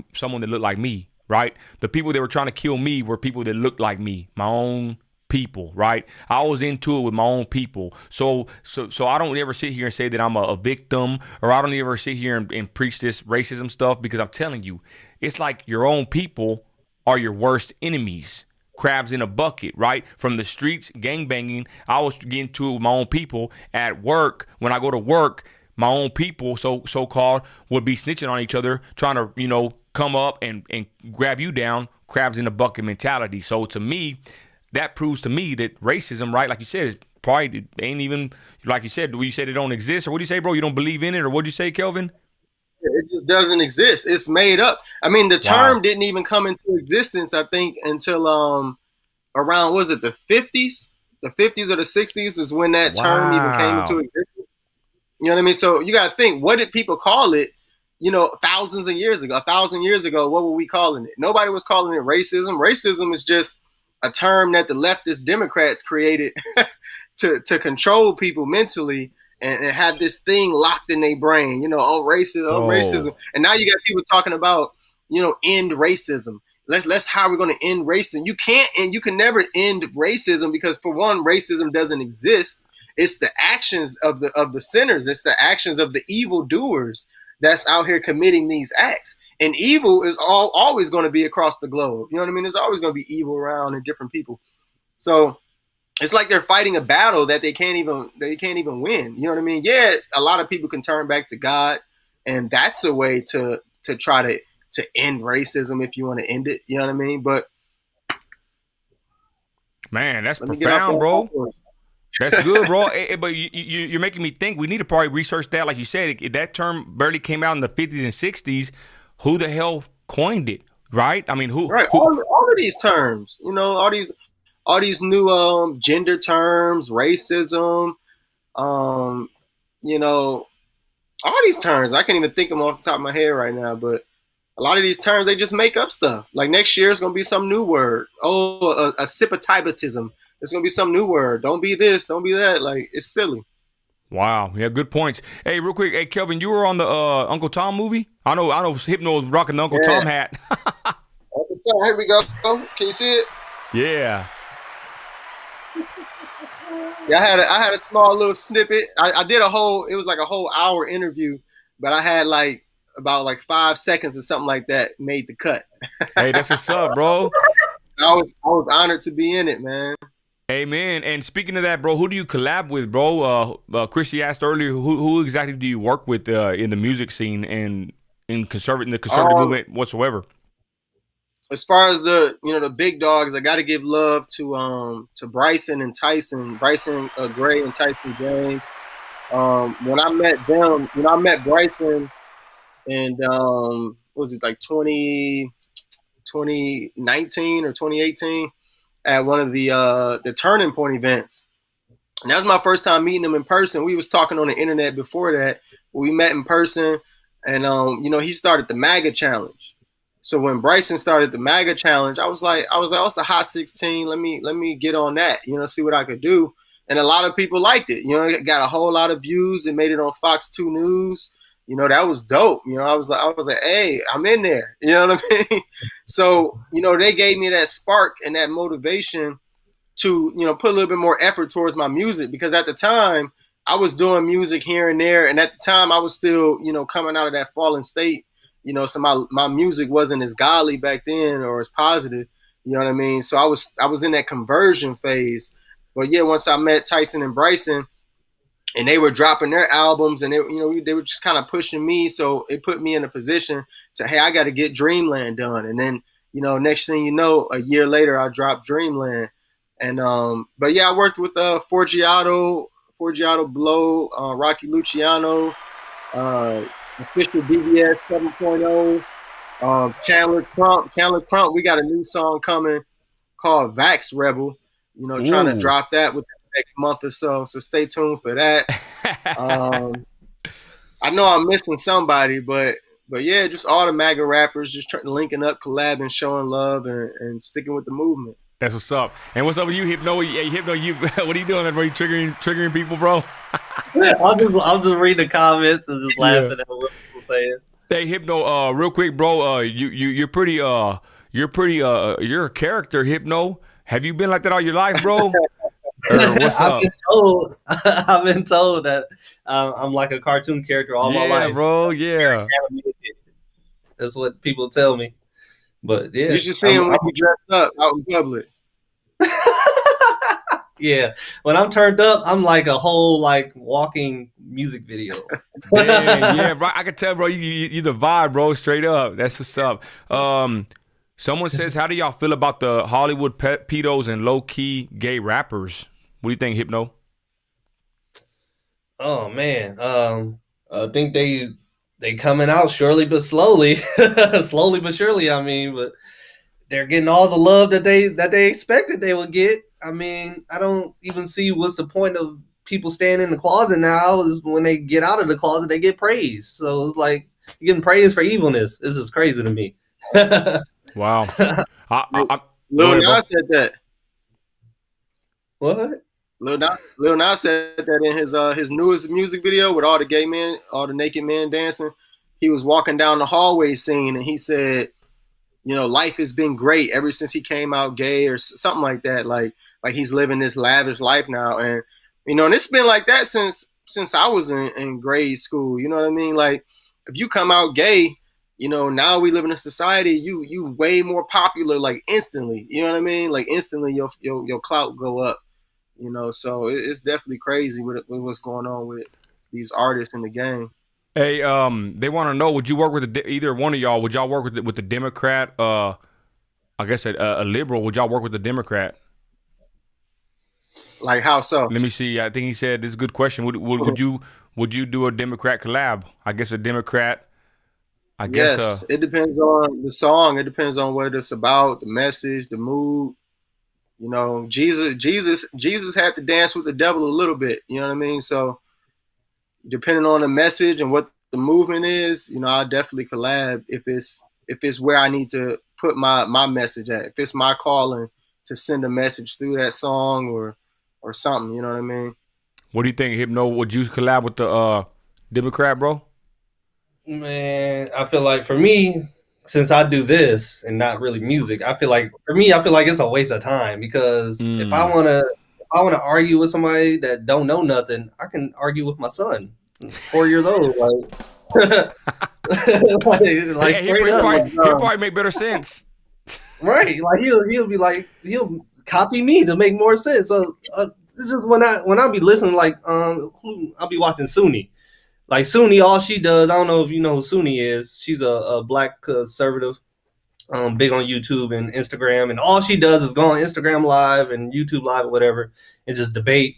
me, right? The people that were trying to kill me were people that looked like me, my own people, right? I was into it with my own people. So I don't ever sit here and say that I'm a victim, or I don't ever sit here and preach this racism stuff, because I'm telling you, it's like your own people are your worst enemies. Crabs in a bucket, right? From the streets, gangbanging, I was getting to it with my own people. At work, when I go to work, my own people, so-called, would be snitching on each other, trying to, come up and grab you down. Crabs in a bucket mentality. So to me, that proves to me that racism, right, like you said, is probably it ain't even like you said. You said it don't exist, or what do you say, bro? You don't believe in it, or what do you say, Kelvin? It just doesn't exist. It's made up. I mean, the term Wow. didn't even come into existence, I think, until around, was it the 50s? The 50s or the 60s is when that term even came into Wow. existence. You know what I mean? So you got to think, what did people call it? Thousands of years ago, 1,000 years ago, what were we calling it? Nobody was calling it racism. Racism is just a term that the leftist Democrats created to control people mentally and have this thing locked in their brain. Oh, racism, oh, racism. Bro. And now you got people talking about, end racism. Let's how we're going to end racism. You can't, and you can never end racism because, for one, racism doesn't exist. It's the actions of the sinners. It's the actions of the evildoers that's out here committing these acts. And evil is always going to be across the globe. You know what I mean? There's always going to be evil around and different people. So it's like they're fighting a battle that they can't even win. You know what I mean? Yeah, a lot of people can turn back to God, and that's a way to try to end racism if you want to end it. You know what I mean? But Man, that's let me get off profound, that bro. horse. That's good, bro. But you're making me think. We need to probably research that. Like you said, that term barely came out in the 50s and 60s. Who the hell coined it, right? I mean, who? Right, all of these terms, all these new gender terms, racism, um, all these terms. I can't even think of them off the top of my head right now, but a lot of these terms, they just make up stuff. Like next year, it's going to be some new word. Oh, a sipatitism. It's going to be some new word. Don't be this, don't be that. Like, it's silly. Wow, yeah, good points. Hey, real quick, hey Kelvin, you were on the Uncle Tom movie. I know. Hypno was rocking the Uncle Yeah. Tom hat. Okay, here we go. Can you see it? Yeah. Yeah, I had a small little snippet. I did it was like a whole hour interview, but I had about 5 seconds or something like that made the cut. Hey, that's what's up, bro. I was honored to be in it, man. Hey, man. And speaking of that, bro, who do you collab with, bro? Chrissy asked earlier, who exactly do you work with in the music scene and in the conservative movement whatsoever? As far as the big dogs, I got to give love to Bryson and Tyson, Bryson Gray and Tyson James. When I met them, I met Bryson, and what was it, like 2019 or 2018 at one of the Turning Point events. And that was my first time meeting him in person. We was talking on the internet before that. We met in person, and he started the MAGA challenge. So when Bryson started the MAGA challenge, I was like, oh, it's a hot 16. Let me get on that, see what I could do. And a lot of people liked it. It got a whole lot of views. It made it on Fox 2 News. That was dope. I was like, hey, I'm in there. You know what I mean? So, they gave me that spark and that motivation to, put a little bit more effort towards my music, because at the time I was doing music here and there. And at the time I was still, coming out of that fallen state, so my music wasn't as godly back then or as positive, you know what I mean? So I was in that conversion phase. But yeah, once I met Tyson and Bryson, and they were dropping their albums, and they were just kind of pushing me. So it put me in a position to, hey, I got to get Dreamland done. And then, next thing you know, a year later, I dropped Dreamland. And but yeah, I worked with Forgiato Blow, Rocky Luciano, Official DVS 7.0, Chandler Crump. We got a new song coming called Vax Rebel. Trying to drop that within the next month or so. So stay tuned for that. I know I'm missing somebody, but yeah, just all the MAGA rappers just linking up, collabing, showing love, and sticking with the movement. That's what's up. And what's up with you, Hypno? Hey, Hypno, what are you doing, bro? You triggering people, bro? I'm just reading the comments and just laughing at what people saying. Hey, Hypno, real quick, bro. You're a character, Hypno. Have you been like that all your life, bro? Or what's up? I've been told that I'm like a cartoon character all my life. Yeah, bro. Yeah. That's what people tell me. But yeah, you should see him when you dressed up out in public. Yeah, when I'm turned up, I'm like a whole walking music video. Yeah, right. I can tell, bro. You the vibe, bro. Straight up. That's what's up. Someone says, how do y'all feel about the Hollywood pedos and low-key gay rappers? What do you think, Hypno? Oh man, I think they coming out surely but slowly, slowly but surely. I mean, but they're getting all the love that they expected they would get. I mean, I don't even see what's the point of people staying in the closet now. Is when they get out of the closet, they get praised. So it's like you're getting praised for evilness. This is crazy to me. Wow. Lil Nas said that. What? Lil Nas said that in his newest music video with all the gay men, all the naked men dancing. He was walking down the hallway scene, and he said, you know, life has been great ever since he came out gay or something like that. Like he's living this lavish life now, and you know, and it's been like that since I was in grade school. You know what I mean? Like if you come out gay, you know, now we live in a society, you way more popular like instantly. You know what I mean? Like instantly your clout go up. You know, so it's definitely crazy with what's going on with these artists in the game. Hey, they want to know: would you work with either one of y'all? Would y'all work with the Democrat? I guess a liberal. Would y'all work with the Democrat? Like how so? Let me see. I think he said this is a good question. Would you do a Democrat collab? I guess a Democrat. I guess. Yes, it depends on the song. It depends on what it's about, the message, the mood. You know, Jesus had to dance with the devil a little bit. You know what I mean? So depending on the message and what the movement is, you know, I'll definitely collab if it's where I need to put my message at. If it's my calling to send a message through that song or something, you know what I mean? What do you think, Hypno? Would you collab with the Democrat, bro? Man, I feel like for me, since I do this and not really music, I feel like it's a waste of time because if I wanna argue with somebody that don't know nothing, I can argue with my son, 4 years old, like like straight up. He'll probably make better sense. Right, like he'll be like he'll copy me to make more sense. So it's just when I be listening, like I'll be watching Sunni. Like Sunni, all she does, I don't know if you know who Sunni is. She's a black conservative, big on YouTube and Instagram, and all she does is go on Instagram Live and YouTube Live or whatever, and just debate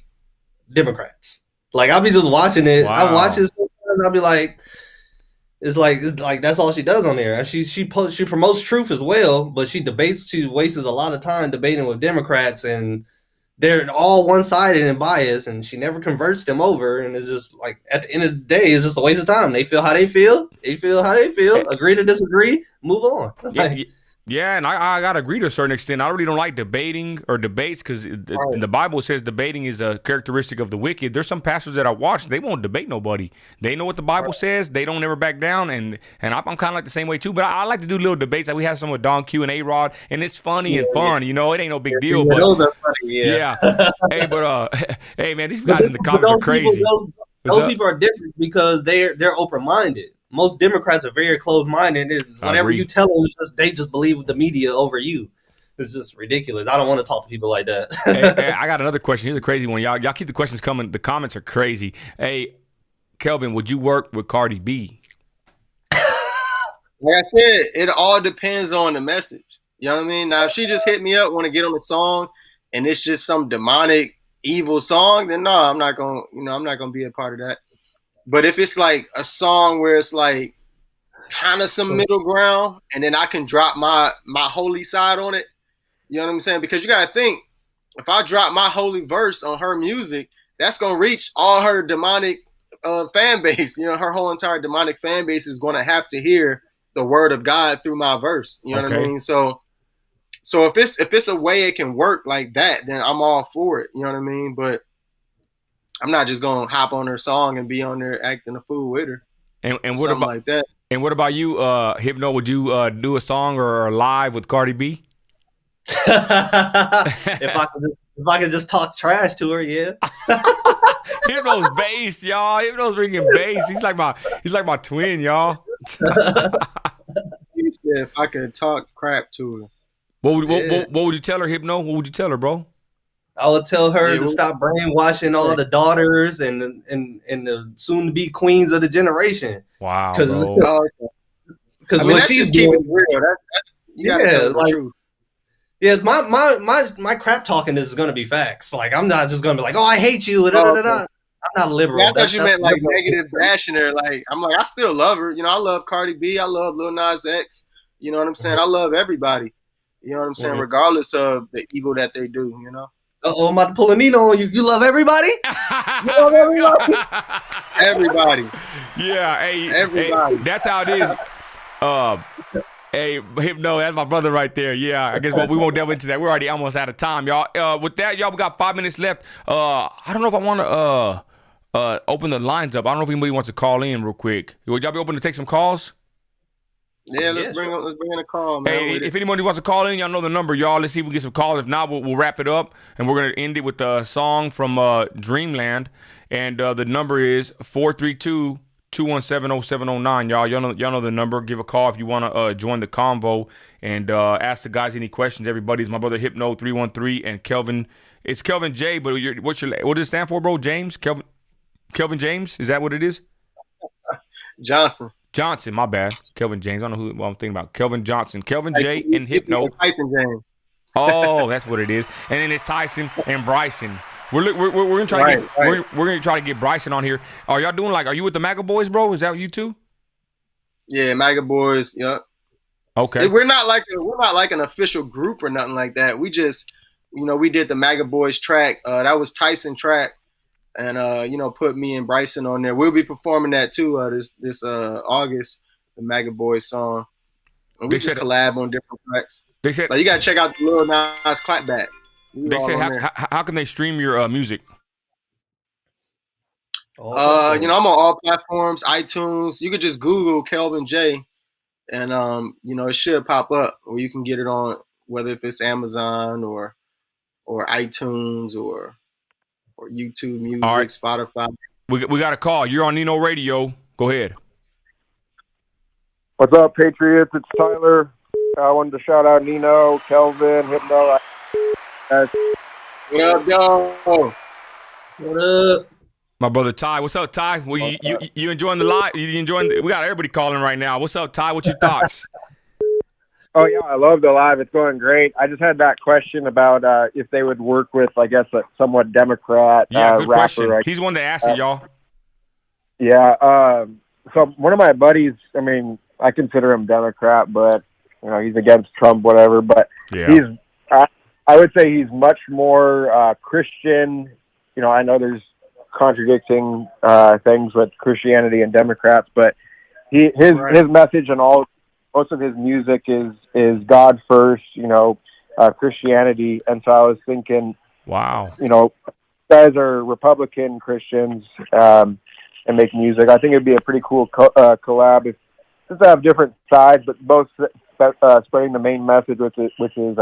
Democrats. Like I'll be just watching it. Wow. I watch it and I'll be like, it's like that's all she does on there. And she promotes truth as well, but she wastes a lot of time debating with Democrats, and they're all one-sided and biased, and she never converts them over. And it's just like at the end of the day, it's just a waste of time. They feel how they feel. Agree to disagree. Move on. Yeah, and I gotta agree to a certain extent. I really don't like debating or debates because in the Bible it says debating is a characteristic of the wicked. There's some pastors that I watch, they won't debate nobody. They know what the Bible says. They don't ever back down, and I'm kind of like the same way too. But I like to do little debates. Like we have some with Don Q and A-Rod, and it's funny and fun. You know, it ain't no big deal. But those are funny. Yeah. Hey, but hey, man, these guys in the comments are crazy. Those people are different because they're open-minded. Most Democrats are very closed-minded. Whatever you tell them, they just believe the media over you. It's just ridiculous. I don't want to talk to people like that. Hey, I got another question. Here's a crazy one. Y'all keep the questions coming. The comments are crazy. Hey, Kelvin, would you work with Cardi B? Like I said, it all depends on the message. You know what I mean? Now, if she just hit me up, want to get on the song, and it's just some demonic, evil song, then no, I'm not gonna be a part of that. But if it's like a song where it's like kind of some middle ground, and then I can drop my holy side on it, you know what I'm saying? Because you gotta think, if I drop my holy verse on her music, that's gonna reach all her demonic fan base. You know, her whole entire demonic fan base is gonna have to hear the word of God through my verse. You know what I mean? So if it's a way it can work like that, then I'm all for it. You know what I mean? But I'm not just gonna hop on her song and be on there acting a fool with her. And what something about like that? And what about you, Hypno? Would you do a song or a live with Cardi B? If I could just talk trash to her, yeah. Hypno's bass, y'all. Hypno's bringing bass. He's like my twin, y'all. He said if I could talk crap to her. What would you tell her, Hypno? What would you tell her, bro? I would tell her to stop brainwashing all the daughters and the soon-to-be queens of the generation. Wow, because I mean, what she's keeping doing, it real. You gotta tell the like truth. yeah, my crap talking is gonna be facts. Like I'm not just gonna be like, oh, I hate you. Da, da, Oh, da, okay. da. I'm not Yeah, liberal. I thought you meant like Liberal. negative bashing her. Like I'm like, I still love her. You know, I love Cardi B. I love Lil Nas X. You know what I'm saying? I love everybody. You know what I'm saying? Mhm. Regardless of the evil that they do. You know, Uh-oh, I'm about to pull a Nino on you. You love everybody? You love everybody? everybody, Yeah, hey, everybody. that's how it is. Uh, hey, Hypno, that's my brother right there. Yeah, I guess we won't delve into that. We're already almost out of time, y'all. With that, y'all, we got 5 minutes left. I don't know if I want to open the lines up. I don't know if anybody wants to call in real quick. Would y'all be open to take some calls? Yeah, let's bring in a call, man. Hey, if anybody wants to call in, y'all know the number, y'all. Let's see if we get some calls. If not, we'll wrap it up, and we're gonna end it with a song from Dreamland, and the number is 432-217-0709. Y'all know the number. Give a call if you want to join the convo and ask the guys any questions. Everybody's my brother Hypno 313 and Kelvin. It's Kelvin J, but what does it stand for, bro? James Kelvin James, is that what it is? Johnson, my bad. Kelvin James. I don't know what I'm thinking about. Kelvin Johnson. Kelvin J and Hypno. Tyson James. Oh, that's what it is. And then it's Tyson and Bryson. We're gonna try to get we're gonna try to get Bryson on here. Are y'all doing are you with the MAGA boys, bro? Is that you too? Yeah, MAGA boys. Yep. Okay. We're not like an official group or nothing like that. We just, we did the MAGA boys track. That was Tyson track. And put me and Bryson on there. We'll be performing that too this August, the MAGA Boys song. And we just collab on different tracks. They said you gotta check out the Lil Nas Clapback. They said how can they stream your music? I'm on all platforms, iTunes. You could just Google Kelvin J, and it should pop up, or you can get it on whether if it's Amazon or iTunes or YouTube Music, All right. Spotify. We got a call. You're on Nino Radio. Go ahead. What's up, Patriots? It's Tyler. I wanted to shout out Nino, Kelvin, Hypno. What up, dog? What up? My brother Ty. What's up, Ty? Well, you enjoying the live? You enjoying? We got everybody calling right now. What's up, Ty? What's your thoughts? Oh, yeah, I love the live. It's going great. I just had that question about if they would work with, I guess, a somewhat Democrat good rapper. question. He's one that asked it, y'all. Yeah. So one of my buddies, I mean, I consider him Democrat, but, he's against Trump, whatever. But yeah. I would say he's much more Christian. I know there's contradicting things with Christianity and Democrats, but his message and most of his music is God first, Christianity. And so I was thinking, wow, guys are Republican Christians and make music. I think it'd be a pretty cool collab since they have different sides, but both spreading the main message, which is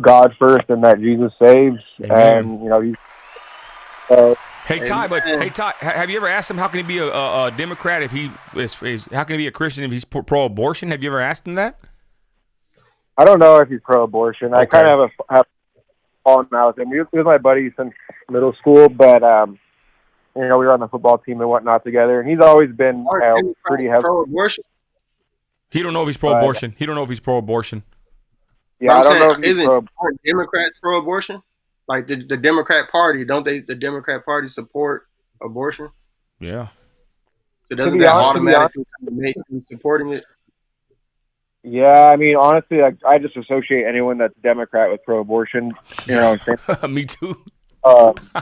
God first and that Jesus saves. Amen. And he's. Hey Ty, have you ever asked him how can he be a Democrat if he is how can he be a Christian if he's pro-abortion? Have you ever asked him that? I don't know if he's pro-abortion. Okay. I kind of have fallen out with him. He was my buddy since middle school, but we were on the football team and whatnot together, and he's always been pretty heavy. Pro-abortion? He don't know if he's pro-abortion. He don't know if he's pro-abortion. Yeah, I don't know if he's aren't Democrats pro-abortion? Like the Democrat Party, don't they? The Democrat Party support abortion? Yeah. So doesn't that automatically make them supporting it? Yeah, I mean, honestly, I just associate anyone that's Democrat with pro-abortion. Me too.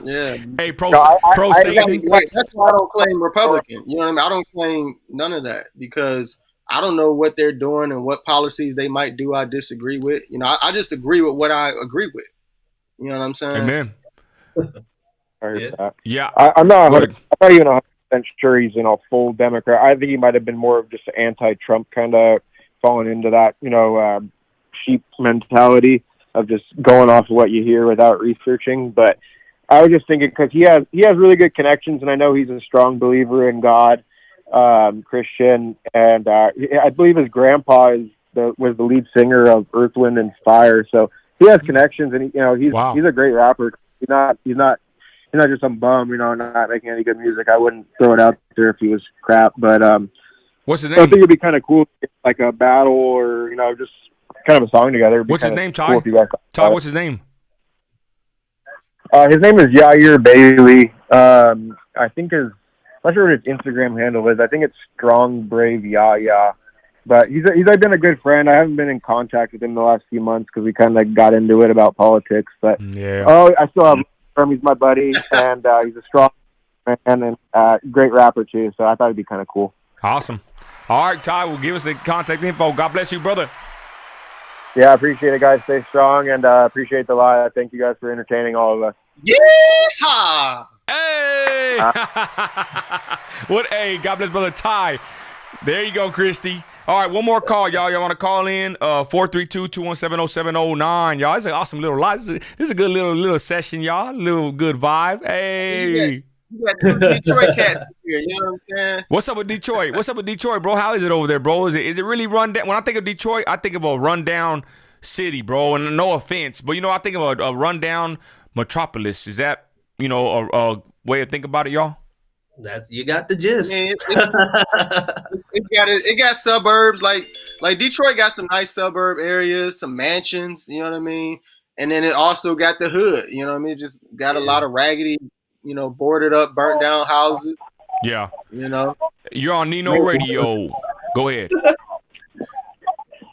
Yeah. Hey, pro safety. That's why I don't claim Republican. You know what I mean? I don't claim none of that because I don't know what they're doing and what policies they might do. I disagree with. I just agree with what I agree with. You know what I'm saying? Amen. Yeah. I'm not even 100% sure he's full Democrat. I think he might have been more of just an anti-Trump kind of falling into that, sheep mentality of just going off of what you hear without researching. But I was just thinking because he has really good connections, and I know he's a strong believer in God, Christian, and I believe his grandpa was the lead singer of Earth, Wind, and Fire. So he has connections, and he's a great rapper. He's not just some bum, not making any good music. I wouldn't throw it out there if he was crap. But what's his name? I think it'd be kind of cool, like a battle or just kind of a song together. It'd be What's his kinda name, Ty? cool if you guys Ty, what's his name? His name is Yair Bailey. I think I'm not sure what his Instagram handle is. I think it's Strong Brave Yaya. But he's been a good friend. I haven't been in contact with him the last few months because we kind of got into it about politics. But Yeah. I still have him. He's my buddy, and he's a strong man and great rapper too. So I thought it'd be kind of cool. Awesome. All right, Ty, will give us the contact info. God bless you, brother. Yeah, I appreciate it, guys. Stay strong, and appreciate the live. Thank you guys for entertaining all of us. Yeehaw! Hey! What? Hey, God bless brother Ty. There you go, Christy. All right, one more call, y'all. Y'all want to call in? 432-217-0709. Y'all, it's an awesome little live. This is a good little session, y'all. Little good vibe. Hey. You got two Detroit cats here, you know what I'm saying? What's up with Detroit? What's up with Detroit, bro? How is it over there, bro? Is it really run down? When I think of Detroit, I think of a rundown city, bro. And no offense, but I think of a rundown metropolis. Is that a way to think about it, y'all? You got the gist. I mean, it got suburbs like Detroit got some nice suburb areas, some mansions, you know what I mean? And then it also got the hood, you know what I mean? Just got a lot of raggedy, boarded up, burnt down houses. Yeah. You're on Nino Radio. Go ahead.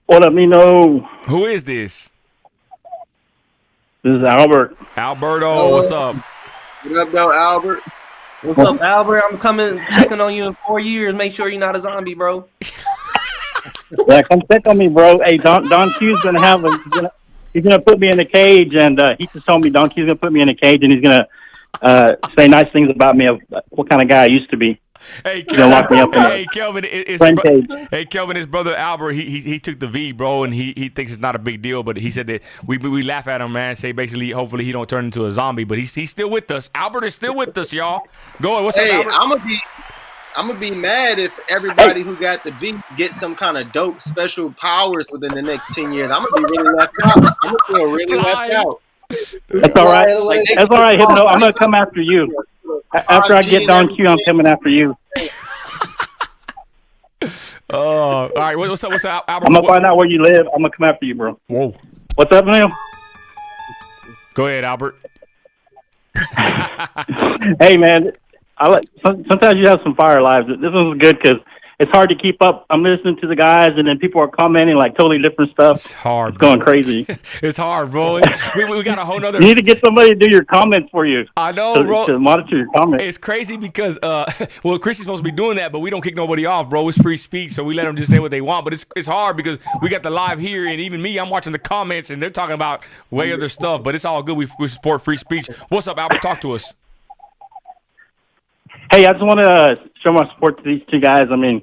What up, Nino? Who is this? This is Albert. Alberto, what's up? What up, though, Albert? What's up, Albert? I'm coming, checking on you in 4 years. Make sure you're not a zombie, bro. Yeah, come check on me, bro. Hey, Don Q's he's gonna put me in a cage, and he just told me Don Q's gonna put me in a cage, and he's gonna say nice things about me of what kind of guy I used to be. Hey, lock me up in Kelvin, hey, Kelvin, his brother Albert, he took the V, bro, and he thinks it's not a big deal, but he said that we laugh at him, man, say basically, hopefully he don't turn into a zombie, but he's still with us. Albert is still with us, y'all. Go ahead, what's up, Albert? I'm gonna be mad if everybody who got the V gets some kind of dope special powers within the next 10 years. I'm gonna be really left out. I'm gonna feel really left out. That's all right. That's all right, Hypno. I'm gonna come after you. After I get Don Q, I'm coming after you. All right. What's up, Albert? I'm gonna find out where you live. I'm gonna come after you, bro. Whoa. What's up, Neil? Go ahead, Albert. Hey, man. Sometimes you have some fire lives. This one's good because it's hard to keep up. I'm listening to the guys, and then people are commenting like totally different stuff. It's hard. It's going crazy. It's hard, bro. We got a whole nother. You need to get somebody to do your comments for you. I know, bro. To monitor your comments. It's crazy because, Chris is supposed to be doing that, but we don't kick nobody off, bro. It's free speech, so we let them just say what they want. But it's hard because we got the live here, and even me, I'm watching the comments, and they're talking about way other stuff. But it's all good. We support free speech. What's up, Albert? Talk to us. Hey, I just want to show my support to these two guys. I mean,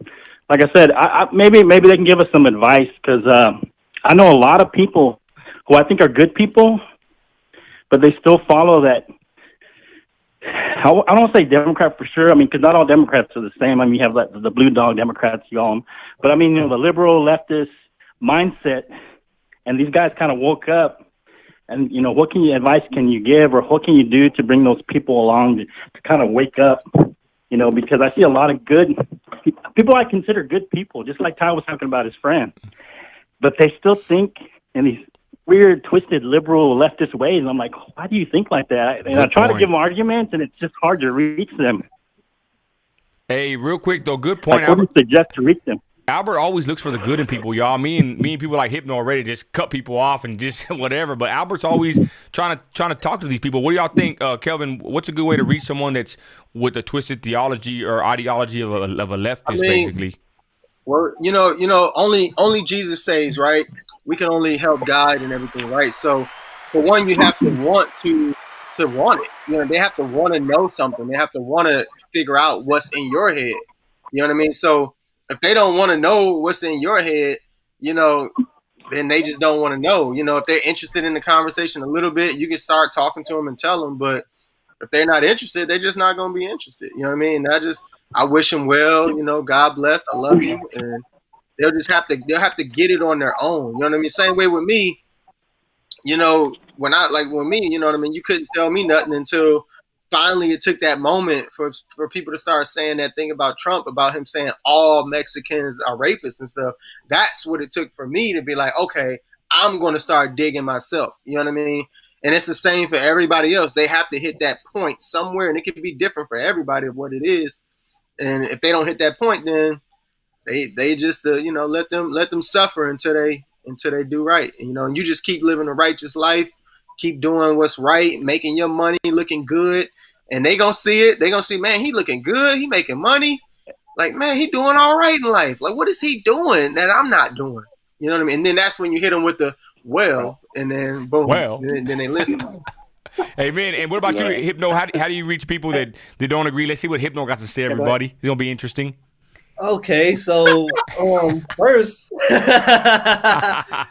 like I said, maybe they can give us some advice because I know a lot of people who I think are good people, but they still follow that. I don't want to say Democrat for sure. I mean, because not all Democrats are the same. I mean, you have like the blue dog Democrats, you call them. But I mean, the liberal leftist mindset, and these guys kind of woke up. And, what advice can you give or what can you do to bring those people along to kind of wake up, because I see a lot of good people I consider good people, just like Ty was talking about his friend. But they still think in these weird, twisted, liberal, leftist ways. And I'm like, why do you think like that? And I try to give them arguments, and it's just hard to reach them. Hey, real quick, though, good point, Albert. What do you suggest to reach them? Albert always looks for the good in people, y'all. Me and people like Hypno already just cut people off and just whatever. But Albert's always trying to talk to these people. What do y'all think, Kelvin? What's a good way to reach someone that's with a twisted theology or ideology of a leftist, basically? Well, only Jesus saves, right? We can only help guide and everything, right? So, for one, you have to want to want it. They have to want to know something. They have to want to figure out what's in your head. You know what I mean? So, if they don't want to know what's in your head, then they just don't want to know. If they're interested in the conversation a little bit, you can start talking to them and tell them. But if they're not interested, they're just not going to be interested. You know what I mean? I wish them well. God bless. I love you, and they'll have to get it on their own. You know what I mean? Same way with me. When me, you know what I mean? You couldn't tell me nothing until finally it took that moment for people to start saying that thing about Trump, about him saying all Mexicans are rapists and stuff. That's what it took for me to be like, okay, I'm going to start digging myself. You know what I mean? And it's the same for everybody else. They have to hit that point somewhere, and it can be different for everybody of what it is. And if they don't hit that point, then they just let them suffer until they do right. And you just keep living a righteous life, keep doing what's right, making your money, looking good, and they gonna see it. They gonna see, man, he looking good, he making money. Like, man, he doing all right in life. Like, what is he doing that I'm not doing? You know what I mean? And then that's when you hit them with the and then boom, then they listen. Hey, man, and what about you, Hypno? How do you reach people that don't agree? Let's see what Hypno got to say, everybody. It's going to be interesting. Okay, so first, I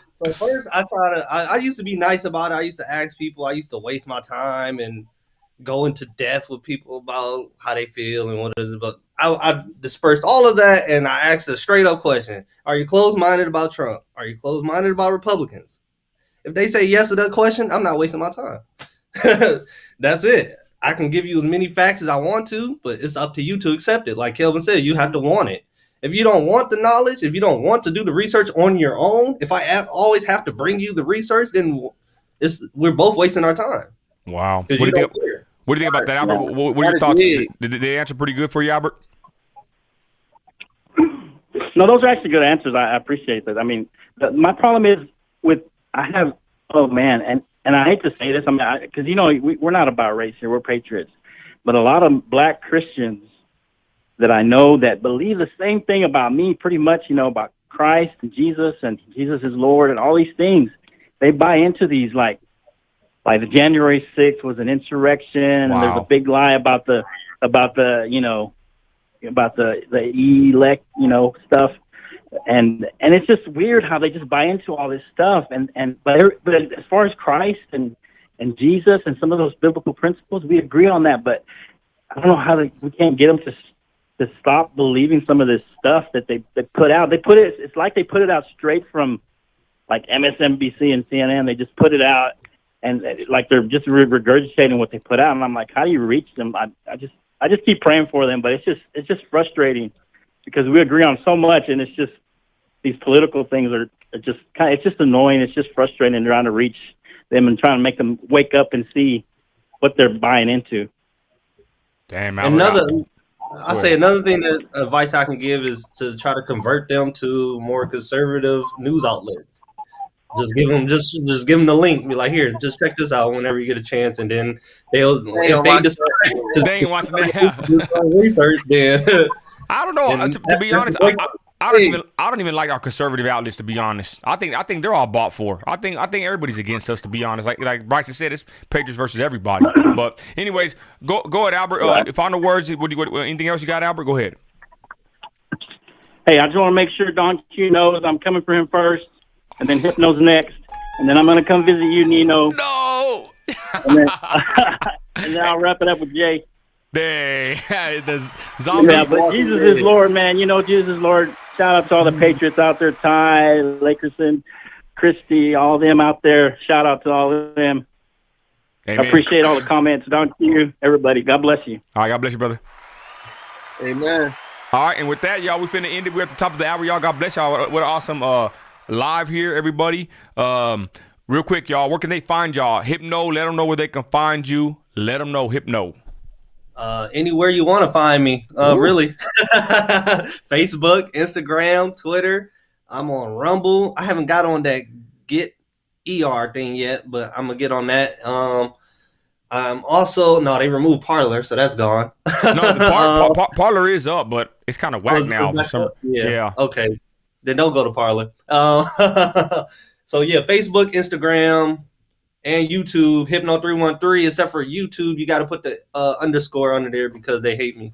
used to be nice about it. I used to ask people. I used to waste my time and go into depth with people about how they feel and what it is. But I dispersed all of that, and I asked a straight up question: are you closed-minded about Trump? Are you closed-minded about Republicans? If they say yes to that question, I'm not wasting my time. That's it. I can give you as many facts as I want to, but it's up to you to accept it. Like Kelvin said, you have to want it. If you don't want the knowledge, if you don't want to do the research on your own, if I always have to bring you the research, then we're both wasting our time. Wow. What do you think about that, Albert? What are your thoughts? Did they answer pretty good for you, Albert? No, those are actually good answers. I appreciate that. I mean, my problem is and I hate to say this, I mean, because we're not about race here, we're patriots, but a lot of black Christians that I know that believe the same thing about me, pretty much, about Christ and Jesus is Lord and all these things. They buy into these like the January 6th was an insurrection. Wow. And there's a big lie about the elect, stuff. And it's just weird how they just buy into all this stuff. But as far as Christ and Jesus and some of those biblical principles, we agree on that. But I don't know how we can't get them to stop believing some of this stuff that they put out. It's like they put it out straight from like MSNBC and CNN. They just put it out and like they're just regurgitating what they put out. And I'm like, how do you reach them? I just keep praying for them, but it's just frustrating because we agree on so much, and it's just these political things are just it's just annoying. It's just frustrating trying to reach them and trying to make them wake up and see what they're buying into. Damn. Another thing that advice I can give is to try to convert them to more conservative news outlets. Just give them the link. Be like, here, just check this out whenever you get a chance, and then they ain't watching that. Do some research. Then I don't know. To be honest, I don't even like our conservative outlets. To be honest, I think they're all bought for. I think everybody's against us. To be honest, like Bryson said, it's Patriots versus everybody. But anyways, go ahead, Albert. Final words. Anything else you got, Albert? Go ahead. Hey, I just want to make sure Don Q knows I'm coming for him first, and then Hypno's next, and then I'm going to come visit you, Nino. No. And then I'll wrap it up with Jay. Dang. The zombie. Yeah, but Jesus is Lord, man. Jesus is Lord. Shout out to all the Patriots out there, Ty, Lakerson, Christy, all of them out there. Shout out to all of them. Amen. I appreciate all the comments. Don Q, everybody. God bless you. All right, God bless you, brother. Amen. All right, and with that, y'all, we finna end it. We're at the top of the hour, y'all. God bless y'all. What an awesome live here, everybody. Real quick, y'all, where can they find y'all? Hypno, let them know where they can find you. Let them know, Hypno. Anywhere you want to find me, really. Facebook, Instagram, Twitter. I'm on Rumble. I haven't got on that Get ER thing yet, but I'm gonna get on that. I'm also they removed Parler, so that's gone. No, Parler is up, but it's kind of whack now. For some, yeah. Okay, then don't go to Parler. So yeah, Facebook, Instagram, and YouTube, Hypno313. Except for YouTube, you got to put the underscore under there because they hate me.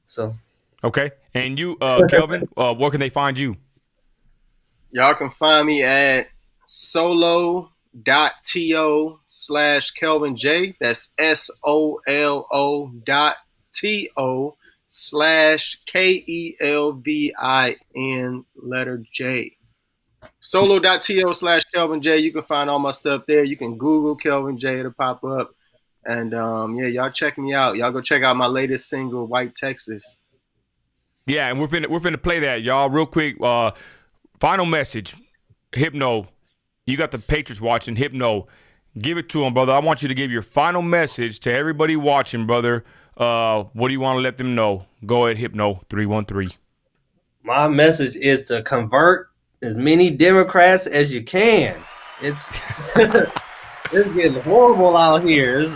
So okay, and you, Kelvin, where can they find you? Y'all can find me at solo.to/Kelvin J. That's SOLO.TO/KELVIN Solo.to/Kelvin J. You can find all my stuff there. You can Google Kelvin J. It'll pop up. And y'all check me out. Y'all go check out my latest single, White Texas. Yeah, and we're finna play that, y'all, real quick. Final message, Hypno. You got the Patriots watching. Hypno, give it to them, brother. I want you to give your final message to everybody watching, brother. What do you want to let them know? Go ahead, Hypno 313. My message is to convert as many Democrats as you can. It's it's getting horrible out here.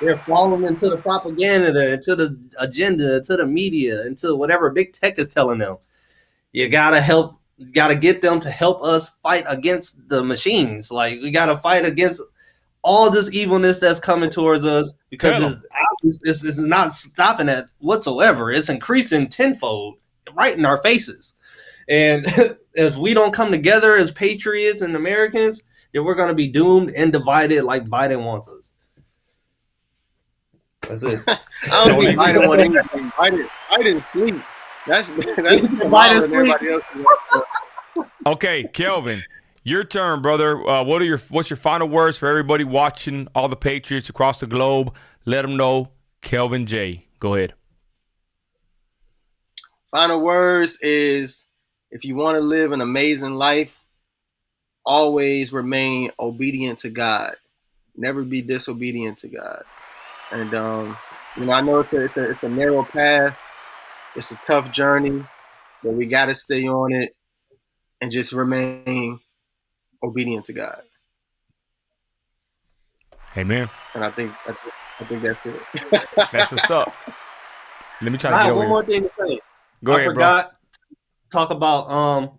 They're falling into the propaganda, into the agenda, into the media, into whatever big tech is telling them. You gotta get them to help us fight against the machines. Like, we gotta fight against all this evilness that's coming towards us, because it's not stopping at whatsoever. It's increasing tenfold right in our faces. And if we don't come together as patriots and Americans, then we're going to be doomed and divided like Biden wants us. That's it. I don't think Biden want anything. Biden sleep. That's Biden sleep. Okay, Kelvin, your turn, brother. What's your final words for everybody watching, all the Patriots across the globe? Let them know. Kelvin J. Go ahead. Final words is, if you want to live an amazing life, always remain obedient to God. Never be disobedient to God. And I know it's a narrow path. It's a tough journey, but we got to stay on it and just remain obedient to God. Amen. And I think that's it. That's what's up. Let me try to I get have over one here. more thing to say. Go ahead, I forgot to talk about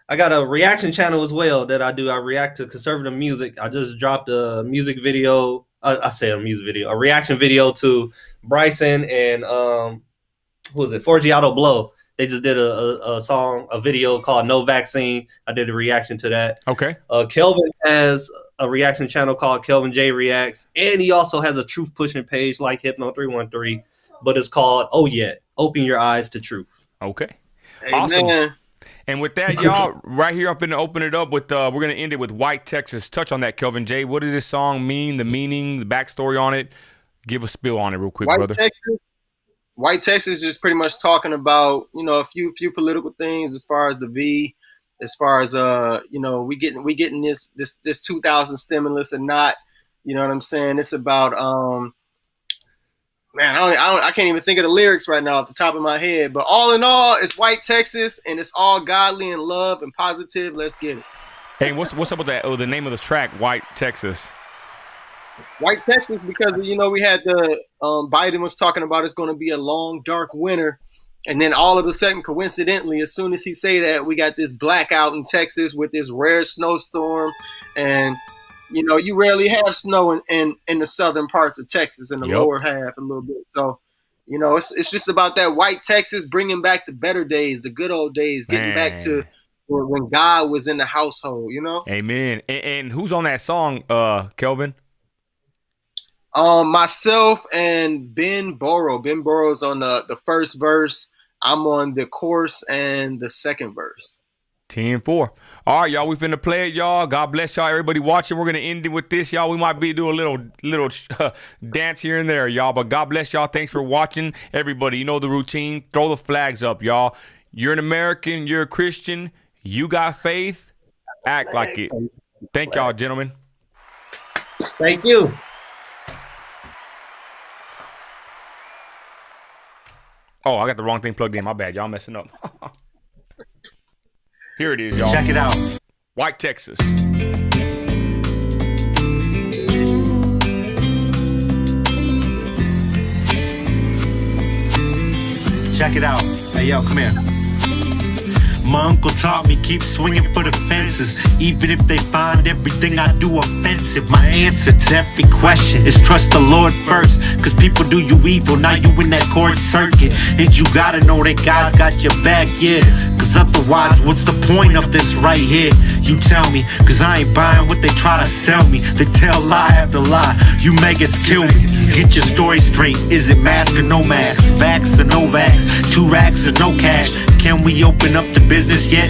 I got a reaction channel as well that I do. I react to conservative music. I just dropped a music video. A reaction video to Bryson and who was it? Forgiato Blow. They just did a video called No Vaccine. I did a reaction to that. Okay. Kelvin has a reaction channel called Kelvin J Reacts, and he also has a truth pushing page like Hypno 313, but it's called Oh Yeah, Open Your Eyes to Truth. Okay. Amen. Awesome. And with that, y'all, right here, I'm going to open it up with, we're going to end it with White Texas. Touch on that, Kelvin J. What does this song mean, the meaning, the backstory on it? Give a spill on it real quick, brother. White Texas is pretty much talking about, a few political things as far as the V, as far as, we getting this 2000 stimulus or not. You know what I'm saying? It's about, I can't even think of the lyrics right now off the top of my head. But all in all, it's White Texas, and it's all godly and love and positive. Let's get it. Hey, what's up with that? Oh, the name of the track, White Texas. White Texas, because we had the Biden was talking about it's going to be a long, dark winter, and then all of a sudden, coincidentally, as soon as he say that, we got this blackout in Texas with this rare snowstorm, and you rarely have snow in the southern parts of Texas, in the lower half a little bit. So, it's just about that White Texas, bringing back the better days, the good old days, getting back to when God was in the household. Amen. And who's on that song, Kelvin? Myself and Ben Burrow. Ben Burrow's on the first verse. I'm on the chorus and the second verse. 10-4. All right, y'all. We finna play it, y'all. God bless y'all. Everybody watching. We're gonna end it with this, y'all. We might be do a little dance here and there, y'all. But God bless y'all. Thanks for watching, everybody. You know the routine. Throw the flags up, y'all. You're an American. You're a Christian. You got faith. Act like it. Thank y'all, gentlemen. Thank you. Oh, I got the wrong thing plugged in. My bad. Y'all messing up. Here it is, y'all. Check it out. White Texas. Check it out. Hey, yo, come here. My uncle taught me keep swinging for the fences, even if they find everything I do offensive. My answer to every question is trust the Lord first, cause people do you evil, now you in that court circuit. And you gotta know that God's got your back, yeah. Cause otherwise, what's the point of this right here? You tell me, cause I ain't buying what they try to sell me. They tell lie after lie, you make us kill me. Get your story straight, is it mask or no mask? Vax or no vax? 2 racks or no cash? Can we open up the business yet?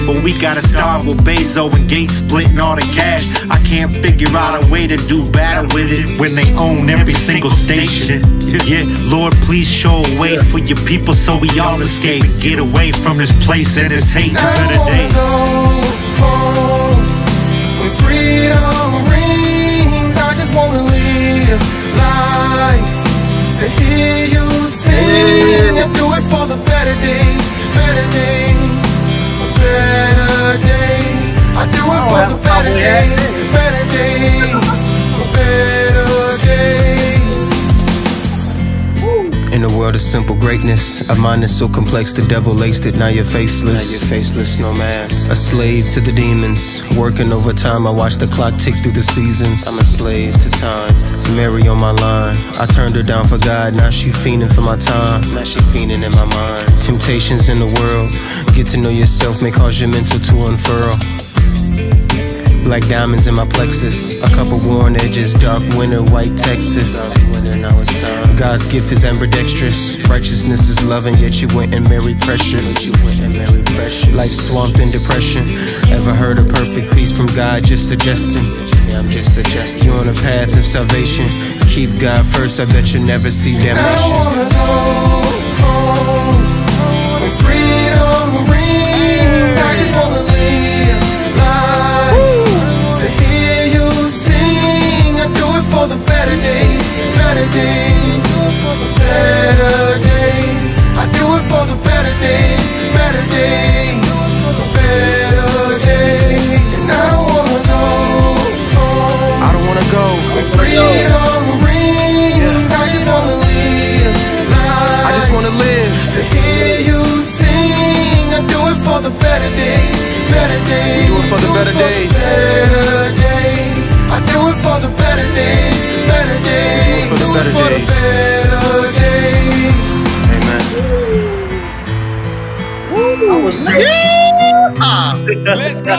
But we gotta start with Bezos and Gates splitting all the cash. I can't figure out a way to do battle with it when they own every single station. Yeah, Lord, please show a way for your people so we all escape. Get away from this place and this hate to better days. greatness. A mind that's so complex, the devil laced it. Now you're faceless. Now you're faceless, no mask. A slave to the demons. Working overtime, I watch the clock tick through the seasons. I'm a slave to time. Mary on my line. I turned her down for God, now she fiending for my time. Now she fiending in my mind. Temptations in the world. Get to know yourself may cause your mental to unfurl. Black diamonds in my plexus. A couple worn edges, dark winter, white Texas. God's gift is ambidextrous. Righteousness is love, and yet you went and married precious. Life swamped in depression. Ever heard of perfect peace from God? Just suggesting. Yeah, I'm just suggesting. You're on a path of salvation. Keep God first, I bet you'll never see damnation. I wanna go home where freedom rings. I just wanna live life to hear you sing. I do it for the better days, better days, better days. I do it for the better days, better days, better days. And I don't wanna go home. I don't wanna go where freedom rings. I just wanna live life. I just wanna live to hear you sing. I do it for the better days, better days. Do it for the better days, better days. I do it for the better days, better days. For the better days, better days. Amen. I was Let's go.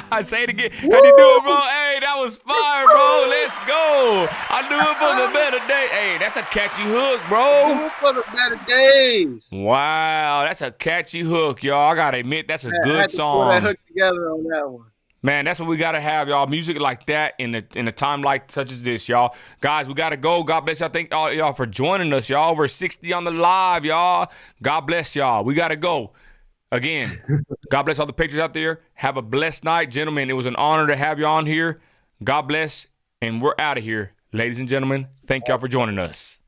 I say it again. How you doing, bro? Hey, that was fire, bro. Let's go. I do it for the better day. Hey, that's a catchy hook, bro. Do it for the better days. Wow, that's a catchy hook, y'all. I gotta admit, that's a I had good to song. put that hook together on that one. Man, that's what we gotta have, y'all. Music like that in a time like such as this, y'all. Guys, we gotta go. God bless y'all. Thank all y'all for joining us, y'all. Over 60 on the live, y'all. God bless y'all. We gotta go. Again, God bless all the pictures out there. Have a blessed night, gentlemen. It was an honor to have you on here. God bless, and we're out of here. Ladies and gentlemen, thank y'all for joining us.